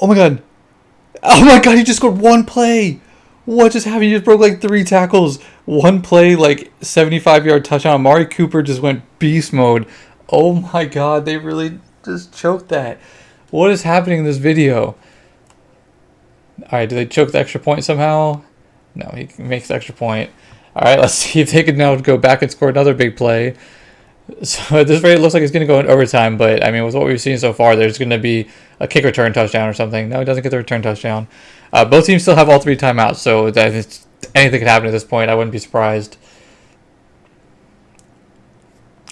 Speaker 1: Oh my God. Oh my God, he just scored 1 play. What just happened? He just broke like 3 tackles. 1 play, like 75-yard touchdown. Amari Cooper just went beast mode. Oh my God, they really just choked that. What is happening in this video? All right, do they choke the extra point somehow? No, he makes the extra point. All right, let's see if they can now go back and score another big play. So at this rate, it looks like it's going to go in overtime. But, I mean, with what we've seen so far, there's going to be a kick return touchdown or something. No, he doesn't get the return touchdown. Both teams still have all 3 timeouts, so anything could happen at this point. I wouldn't be surprised.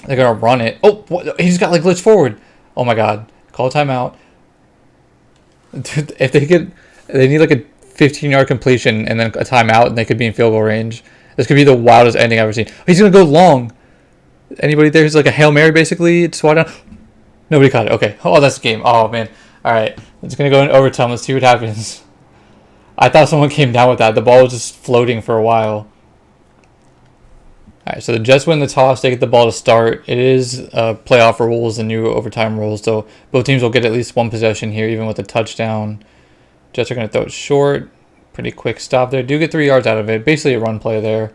Speaker 1: They're going to run it. Oh, what? He just got, like, glitched forward. Oh, my God. Call a timeout. If they need, like, a 15-yard completion and then a timeout, and they could be in field goal range. This could be the wildest ending I've ever seen. He's going to go long. Anybody there who's like a Hail Mary, basically? It's swat down. Nobody caught it. Okay. Oh, that's the game. Oh, man. All right. It's going to go in overtime. Let's see what happens. I thought someone came down with that. The ball was just floating for a while. All right. So the Jets win the toss. They get the ball to start. It is playoff rules, the new overtime rules. So both teams will get at least 1 possession here, even with a touchdown. Jets are going to throw it short. Pretty quick stop there. Do get 3 yards out of it. Basically a run play there.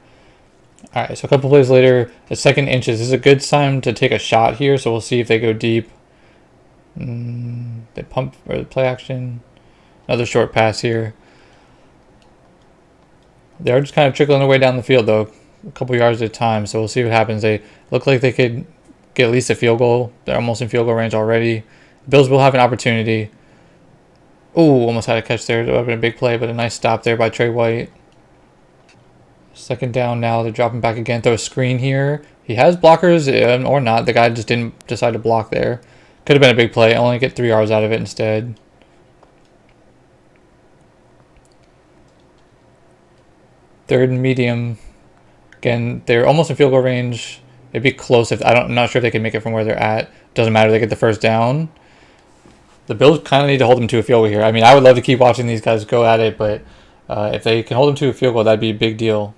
Speaker 1: All right, so a couple plays later, the second inches. This is a good time to take a shot here, so we'll see if they go deep. They pump or play action. Another short pass here. They're just kind of trickling their way down the field, though, a couple yards at a time, so we'll see what happens. They look like they could get at least a field goal. They're almost in field goal range already. The Bills will have an opportunity. Oh, almost had a catch there. It would have been a big play, but a nice stop there by Trey White. Second down now. They're dropping back again. Throw a screen here. He has blockers or not. The guy just didn't decide to block there. Could have been a big play. Only get 3 yards out of it instead. Third and medium. Again, they're almost in field goal range. They'd be close. I'm not sure if they can make it from where they're at. Doesn't matter. They get the first down. The Bills kind of need to hold them to a field goal here. I mean, I would love to keep watching these guys go at it, but if they can hold them to a field goal, that'd be a big deal.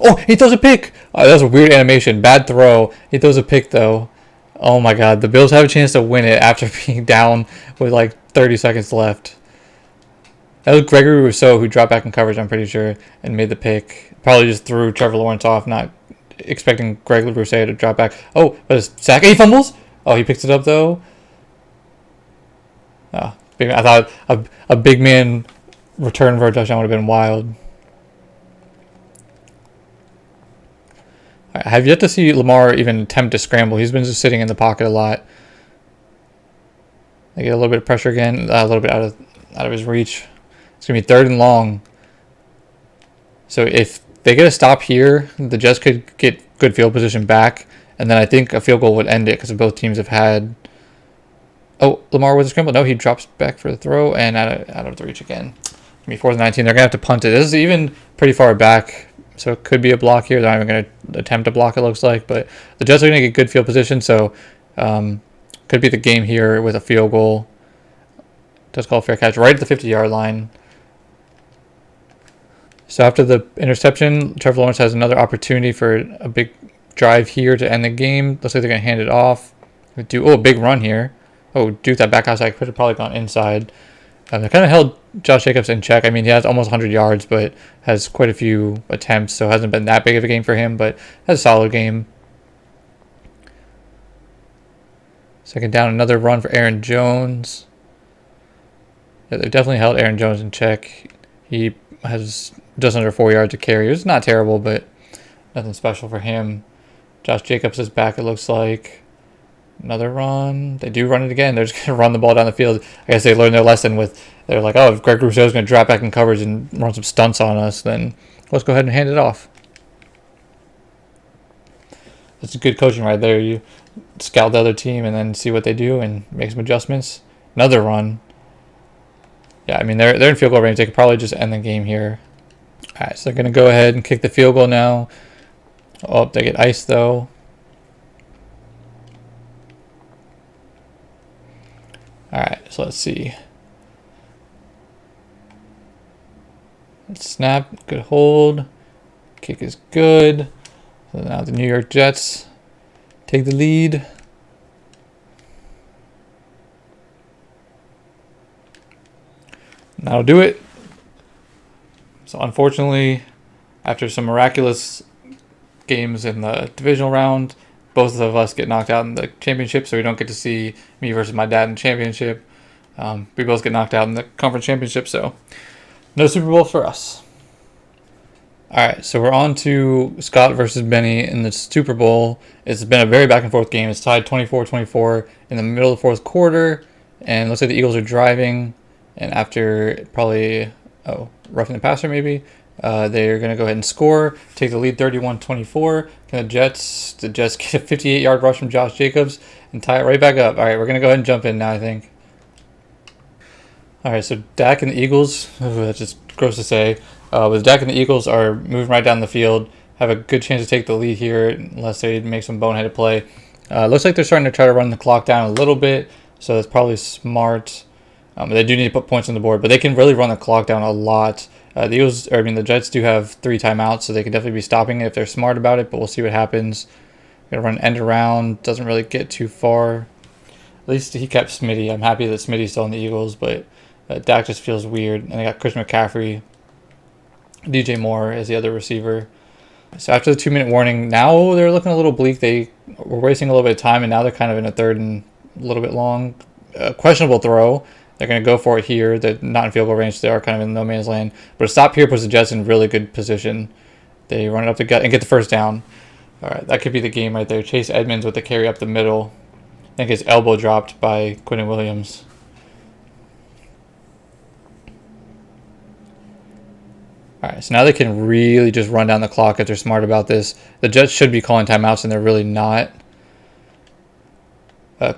Speaker 1: Oh, he throws a pick. That was a weird animation. Bad throw. He throws a pick, though. Oh, my God. The Bills have a chance to win it after being down with like 30 seconds left. That was Gregory Rousseau who dropped back in coverage, I'm pretty sure, and made the pick. Probably just threw Trevor Lawrence off, not expecting Gregory Rousseau to drop back. Oh, but a sack. He fumbles. Oh, he picks it up, though. Oh, I thought a big man return for a touchdown would have been wild. I have yet to see Lamar even attempt to scramble. He's been just sitting in the pocket a lot. They get a little bit of pressure again, a little bit out of his reach. It's going to be third and long. So if they get a stop here, the Jets could get good field position back, and then I think a field goal would end it because both teams have had... Oh, Lamar with a scramble. No, he drops back for the throw and out of the reach again. It's going to be 4th and 19. They're going to have to punt it. This is even pretty far back. So it could be a block here. They're not even going to attempt to block, it looks like. But the Jets are going to get good field position. So could be the game here with a field goal. Does call a fair catch right at the 50-yard line. So after the interception, Trevor Lawrence has another opportunity for a big drive here to end the game. Looks like they're going to hand it off. A big run here. Oh, Duke, that back outside could have probably gone inside. They kind of held Josh Jacobs in check. I mean, he has almost 100 yards, but has quite a few attempts, so it hasn't been that big of a game for him, but has a solid game. Second down, another run for Aaron Jones. Yeah, they've definitely held Aaron Jones in check. He has just under 4 yards to carry. It's not terrible, but nothing special for him. Josh Jacobs is back, it looks like. Another run. They do run it again. They're just going to run the ball down the field. I guess they learned their lesson they're like, oh, if Greg Rousseau's going to drop back in coverage and run some stunts on us, then let's go ahead and hand it off. That's good coaching right there. You scout the other team and then see what they do and make some adjustments. Another run. Yeah, I mean, they're in field goal range. They could probably just end the game here. All right, so they're going to go ahead and kick the field goal now. Oh, they get iced, though. All right, so let's see. Snap, good hold. Kick is good. So now the New York Jets take the lead. That'll do it. So unfortunately, after some miraculous games in the divisional round, both of us get knocked out in the championship, so we don't get to see me versus my dad in the championship. We both get knocked out in the conference championship, so no Super Bowl for us. All right, so we're on to Scott versus Benny in the Super Bowl. It's been a very back and forth game. It's tied 24-24 in the middle of the fourth quarter, and it looks like the Eagles are driving. And after probably roughing the passer maybe, they're going to go ahead and score, take the lead 31-24. Can the Jets get a 58-yard rush from Josh Jacobs and tie it right back up? All right, we're going to go ahead and jump in now, I think. All right, so Dak and the Eagles, that's just gross to say, but Dak and the Eagles are moving right down the field, have a good chance to take the lead here unless they make some boneheaded play. Looks like they're starting to try to run the clock down a little bit, so that's probably smart. They do need to put points on the board, but they can really run the clock down a lot. The Jets do have 3 timeouts, so they could definitely be stopping it if they're smart about it, but we'll see what happens. Gonna run end around, doesn't really get too far. At least he kept Smitty. I'm happy that Smitty's still on the Eagles, but Dak just feels weird. And they got Chris McCaffrey, DJ Moore as the other receiver. So after the 2-minute warning, now they're looking a little bleak. They were wasting a little bit of time, and now they're kind of in a third and a little bit long. Questionable throw. They're going to go for it here. They're not in field goal range. They are kind of in no man's land. But a stop here puts the Jets in really good position. They run it up the gut and get the first down. All right, that could be the game right there. Chase Edmonds with the carry up the middle. I think his elbow dropped by Quinnen Williams. All right, so now they can really just run down the clock if they're smart about this. The Jets should be calling timeouts, and they're really not.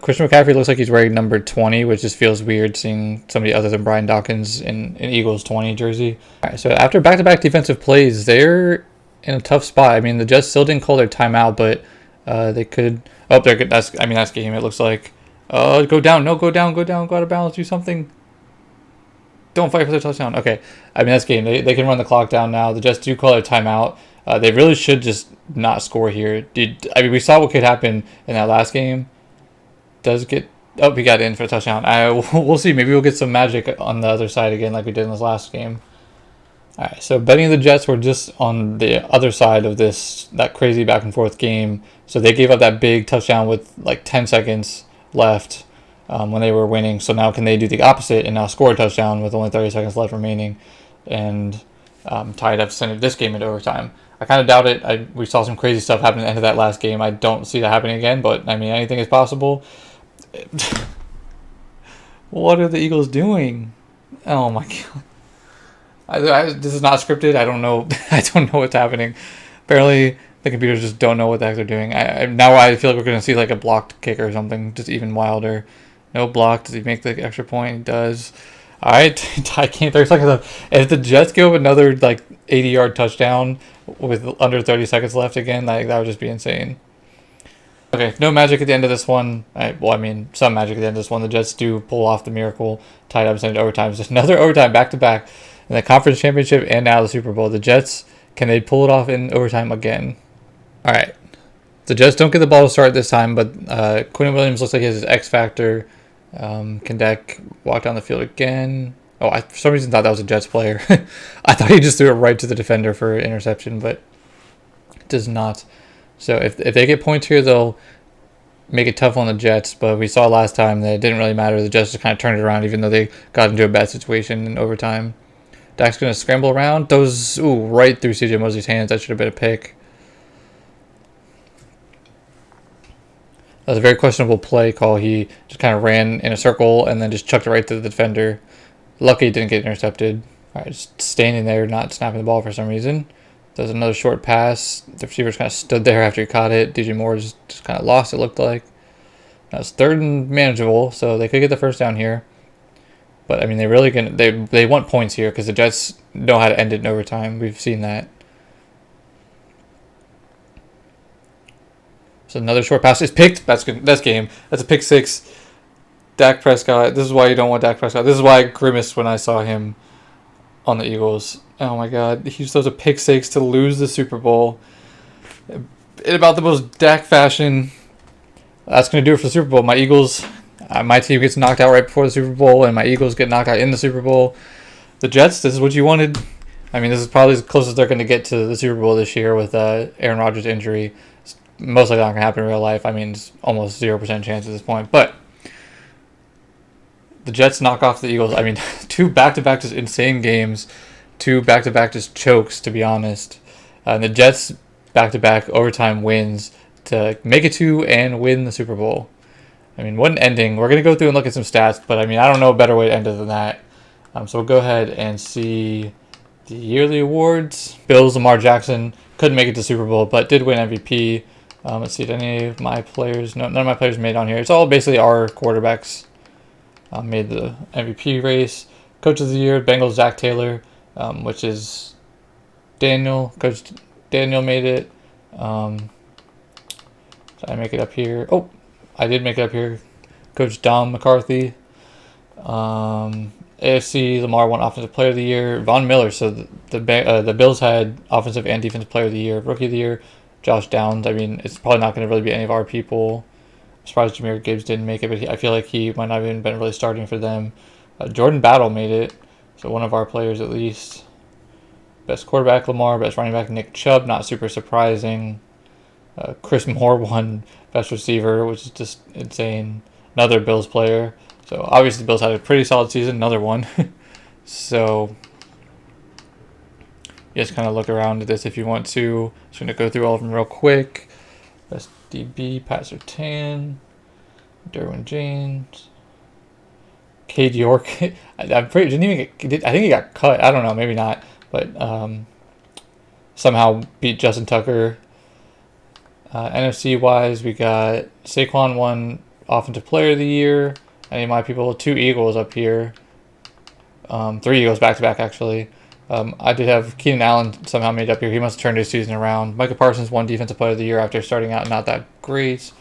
Speaker 1: Christian McCaffrey looks like he's wearing number 20, which just feels weird seeing somebody other than Brian Dawkins in Eagles 20 jersey. All right, so after back-to-back defensive plays, they're in a tough spot. I mean, the Jets still didn't call their timeout, but they could. Oh, they're good. That's game. It looks like. Go down. No, go down. Go out of bounds. Do something. Don't fight for the touchdown. Okay. I mean, that's game. They can run the clock down now. The Jets do call their timeout. They really should just not score here. We saw what could happen in that last game. He got in for a touchdown. We'll see. Maybe we'll get some magic on the other side again like we did in this last game. All right, so Benny and the Jets were just on the other side of that crazy back and forth game. So they gave up that big touchdown with like 10 seconds left when they were winning. So now can they do the opposite and now score a touchdown with only 30 seconds left remaining and tie it up to send this game into overtime? I kind of doubt it. We saw some crazy stuff happen at the end of that last game. I don't see that happening again, but I mean, anything is possible. What are the Eagles doing? Oh my god! This is not scripted. I don't know. I don't know what's happening. Apparently, the computers just don't know what the heck they're doing. Now I feel like we're gonna see like a blocked kick or something, just even wilder. No block. Does he make the extra point? He does. All right, I can't. 30 seconds left. If the Jets give up another like 80-yard touchdown with under 30 seconds left again, that would just be insane. Okay, no magic at the end of this one. Some magic at the end of this one. The Jets do pull off the miracle, tied up, send it overtime. Just another overtime back-to-back in the conference championship and now the Super Bowl. The Jets, can they pull it off in overtime again? All right, The Jets don't get the ball to start this time, but Quinn Williams looks like he has his X factor. Can Dak walk down the field again? Oh, I for some reason thought that was a Jets player. I thought he just threw it right to the defender for an interception, but it does not. So if they get points here, they'll make it tough on the Jets. But we saw last time that it didn't really matter. The Jets just kind of turned it around, even though they got into a bad situation in overtime. Dak's going to scramble around. Those, right through CJ Mosley's hands. That should have been a pick. That was a very questionable play call. He just kind of ran in a circle and then just chucked it right to the defender. Lucky it didn't get intercepted. All right, just standing there, not snapping the ball for some reason. There's another short pass. The receiver's kind of stood there after he caught it. DJ Moore just kind of lost, it looked like. That was third and manageable, so they could get the first down here. But, I mean, they want points here because the Jets know how to end it in overtime. We've seen that. So another short pass is picked. That's good. That's game. That's a pick six. Dak Prescott. This is why you don't want Dak Prescott. This is why I grimaced when I saw him on the Eagles. Oh my God. He throws a pick six to lose the Super Bowl. In about the most Dak fashion. That's going to do it for the Super Bowl. My Eagles, my team gets knocked out right before the Super Bowl, and my Eagles get knocked out in the Super Bowl. The Jets, this is what you wanted. I mean, this is probably as close as they're going to get to the Super Bowl this year with Aaron Rodgers' injury. It's most likely not going to happen in real life. I mean, it's almost 0% chance at this point. But the Jets knock off the Eagles. I mean, 2 back-to-back just insane games. 2 back-to-back just chokes, to be honest. And the Jets back-to-back overtime wins to make it to and win the Super Bowl. I mean, what an ending. We're going to go through and look at some stats, but I mean, I don't know a better way to end it than that. So we'll go ahead and see the yearly awards. Bills, Lamar Jackson couldn't make it to Super Bowl, but did win MVP. Let's see, did any of my players? No, none of my players made on here. It's all basically our quarterbacks made the MVP race. Coach of the Year, Bengals, Zach Taylor, which is Daniel. Coach Daniel made it. Did I make it up here? Oh, I did make it up here. Coach Dom McCarthy. AFC, Lamar won Offensive Player of the Year. Von Miller, so the Bills had Offensive and Defensive Player of the Year. Rookie of the Year, Josh Downs. I mean, it's probably not going to really be any of our people. I'm surprised Jahmyr Gibbs didn't make it, but I feel like he might not have even been really starting for them. Jordan Battle made it, so one of our players at least. Best quarterback, Lamar. Best running back, Nick Chubb. Not super surprising. Chris Moore won Best Receiver, which is just insane. Another Bills player. So obviously the Bills had a pretty solid season. Another one. So you just kind of look around at this if you want to. Just going to go through all of them real quick. Best DB, Pat Surtain, Derwin James, Cade York. I'm pretty. Didn't even get. I think he got cut. I don't know. Maybe not. But somehow beat Justin Tucker. NFC wise, we got Saquon won Offensive Player of the Year. Any of my people, 2 Eagles up here. 3 Eagles back to back actually. I did have Keenan Allen somehow made up here. He must have turned his season around. Micah Parsons won Defensive Player of the Year after starting out not that great.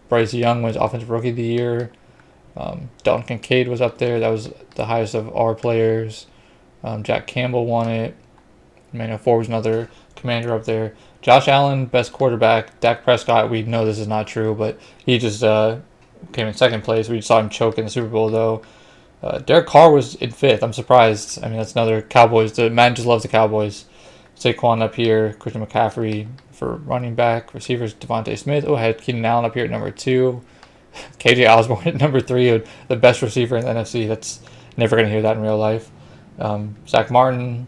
Speaker 1: Bryce Young was Offensive Rookie of the Year. Dalton Kincaid was up there. That was the highest of our players. Jack Campbell won it. Emmanuel Ford was another commander up there. Josh Allen, best quarterback. Dak Prescott, we know this is not true, but he just came in second place. We saw him choke in the Super Bowl, though. Derek Carr was in 5th. I'm surprised. I mean, that's another Cowboys. The man just loves the Cowboys. Saquon up here. Christian McCaffrey for running back. Receivers, Devontae Smith. Oh, I had Keenan Allen up here at number 2. KJ Osborne at number 3. The best receiver in the NFC. That's never going to hear that in real life. Zach Martin.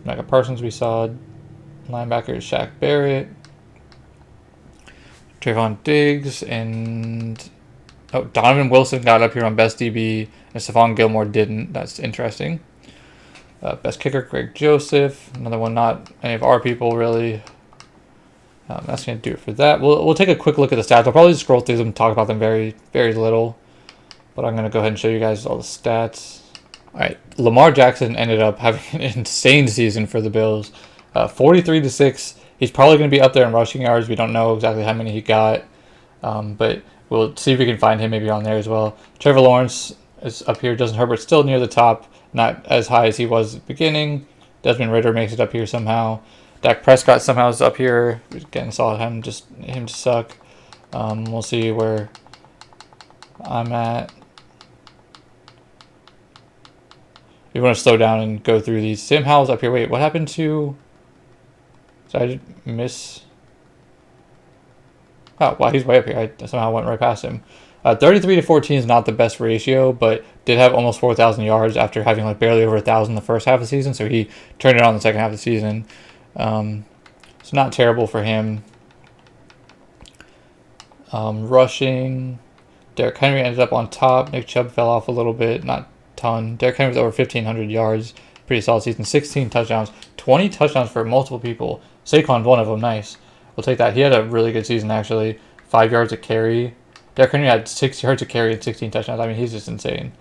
Speaker 1: Micah Parsons we saw. Linebacker Shaq Barrett. Trayvon Diggs. And Donovan Wilson got up here on Best DB. And Stephon Gilmore didn't. That's interesting. Best kicker Greg Joseph. Another one not any of our people really. That's going to do it for that. We'll take a quick look at the stats. I'll probably just scroll through them and talk about them very, very little. But I'm going to go ahead and show you guys all the stats. All right, Lamar Jackson ended up having an insane season for the Bills. 43-6. He's probably going to be up there in rushing yards. We don't know exactly how many he got. But we'll see if we can find him maybe on there as well. Trevor Lawrence is up here. Justin Herbert still near the top. Not as high as he was at the beginning. Desmond Ridder makes it up here somehow. Dak Prescott somehow is up here. Again, saw him just suck. We'll see where I'm at. You want to slow down and go through these. Sam Howell's up here. Wait, what happened to... Did I miss... Oh, wow, he's way up here. I somehow went right past him. 33 to 14 is not the best ratio, but did have almost 4,000 yards after having like barely over 1,000 the first half of the season. So he turned it on the second half of the season. It's not terrible for him. Rushing, Derrick Henry ended up on top. Nick Chubb fell off a little bit, not ton. Derrick Henry was over 1,500 yards. Pretty solid season. 16 touchdowns. 20 touchdowns for multiple people. Saquon's one of them. Nice. We'll take that. He had a really good season, actually. 5 yards a carry. Derrick Henry had 6 yards a carry and 16 touchdowns. I mean, he's just insane.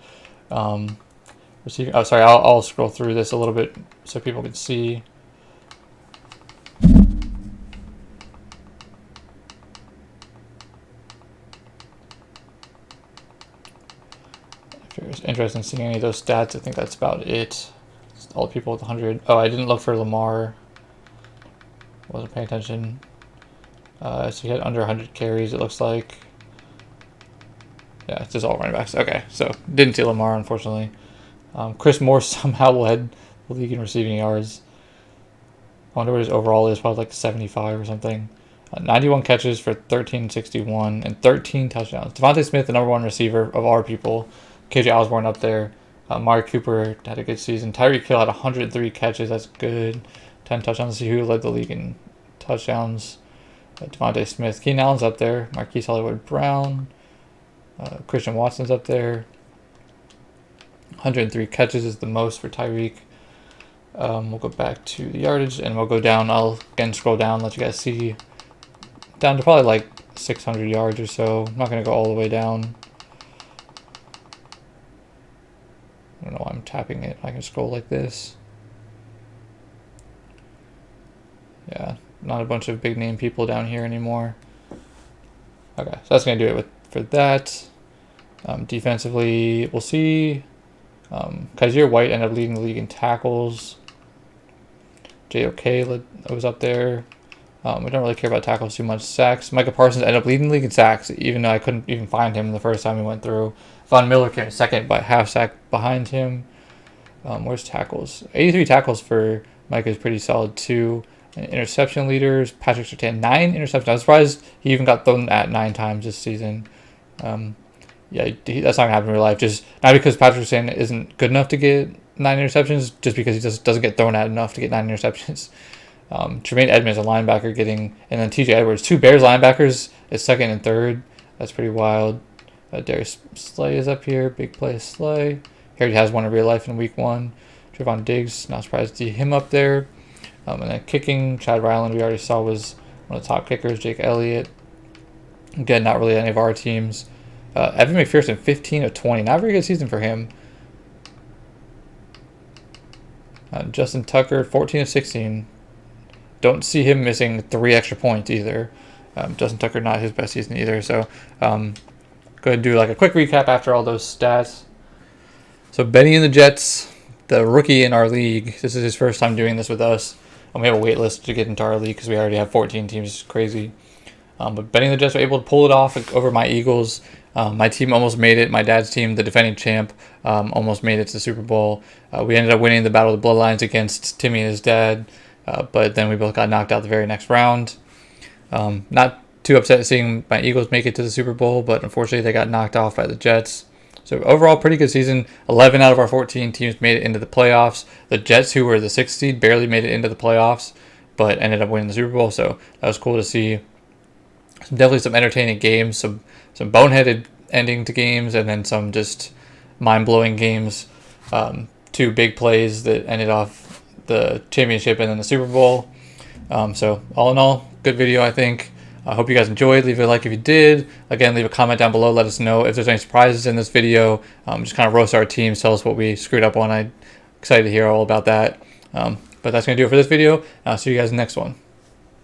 Speaker 1: Receiving. Oh, sorry. I'll scroll through this a little bit so people can see. If you're interested in seeing any of those stats, I think that's about it. It's all the people with 100. Oh, I didn't look for Lamar. Wasn't paying attention. So he had under 100 carries, it looks like. Yeah, it's just all running backs. Okay, so didn't see Lamar, unfortunately. Chris Moore somehow led the league in receiving yards. I wonder what his overall is, probably like 75 or something. 91 catches for 1361 and 13 touchdowns. Devontae Smith, the number one receiver of our people. KJ Osborne up there. Amari Cooper had a good season. Tyreek Hill had 103 catches. That's good. 10 touchdowns. Let's see who led the league in touchdowns. Devontae Smith. Keenan Allen's up there. Marquise Hollywood Brown. Christian Watson's up there. 103 catches is the most for Tyreek. We'll go back to the yardage and we'll go down. I'll again scroll down, let you guys see. Down to probably like 600 yards or so. I'm not going to go all the way down. I don't know why I'm tapping it. I can scroll like this. Yeah, not a bunch of big name people down here anymore. Okay, so that's going to do it for that. Defensively, we'll see. Kaiser White ended up leading the league in tackles. JOK was up there. We don't really care about tackles too much. Sacks. Micah Parsons ended up leading the league in sacks, even though I couldn't even find him the first time we went through. Von Miller came second by half sack behind him. Where's tackles? 83 tackles for Micah is pretty solid too. And interception leaders. Patrick Surtain, 9 interceptions. I'm surprised he even got thrown at 9 times this season. Yeah, that's not gonna happen in real life. Just not because Patrick Surtain isn't good enough to get 9 interceptions, just because he just doesn't get thrown at enough to get 9 interceptions. Tremaine Edmonds, a linebacker, getting, and then TJ Edwards, 2 Bears linebackers, is second and third. That's pretty wild. Darius Slay is up here. Big play Slay. He already has one in real life in week 1. Trevon Diggs, not surprised to see him up there. And then kicking, Chad Ryland, we already saw, was one of the top kickers. Jake Elliott. Again, not really any of our teams. Evan McPherson, 15 of 20. Not a very good season for him. Justin Tucker, 14 of 16. Don't see him missing 3 extra points either. Justin Tucker, not his best season either. So go ahead and do like a quick recap after all those stats. So Benny and the Jets, the rookie in our league. This is his first time doing this with us. And we have a wait list to get into our league because we already have 14 teams. It's crazy. But Benny and the Jets were able to pull it off over my Eagles. My team almost made it. My dad's team, the defending champ, almost made it to the Super Bowl. We ended up winning the Battle of the Bloodlines against Timmy and his dad. But then we both got knocked out the very next round. Not too upset seeing my Eagles make it to the Super Bowl, but unfortunately they got knocked off by the Jets. So overall, pretty good season. 11 out of our 14 teams made it into the playoffs. The Jets, who were the 6th seed, barely made it into the playoffs, but ended up winning the Super Bowl. So that was cool to see. Definitely some entertaining games, some boneheaded ending to games, and then some just mind-blowing games. 2 big plays that ended off the championship and then the Super Bowl. So all in all, good video, I think. I hope you guys enjoyed. Leave a like if you did. Again, leave a comment down below. Let us know if there's any surprises in this video. Just kind of roast our teams. Tell us what we screwed up on. I'm excited to hear all about that. But that's going to do it for this video. I'll see you guys in the next one.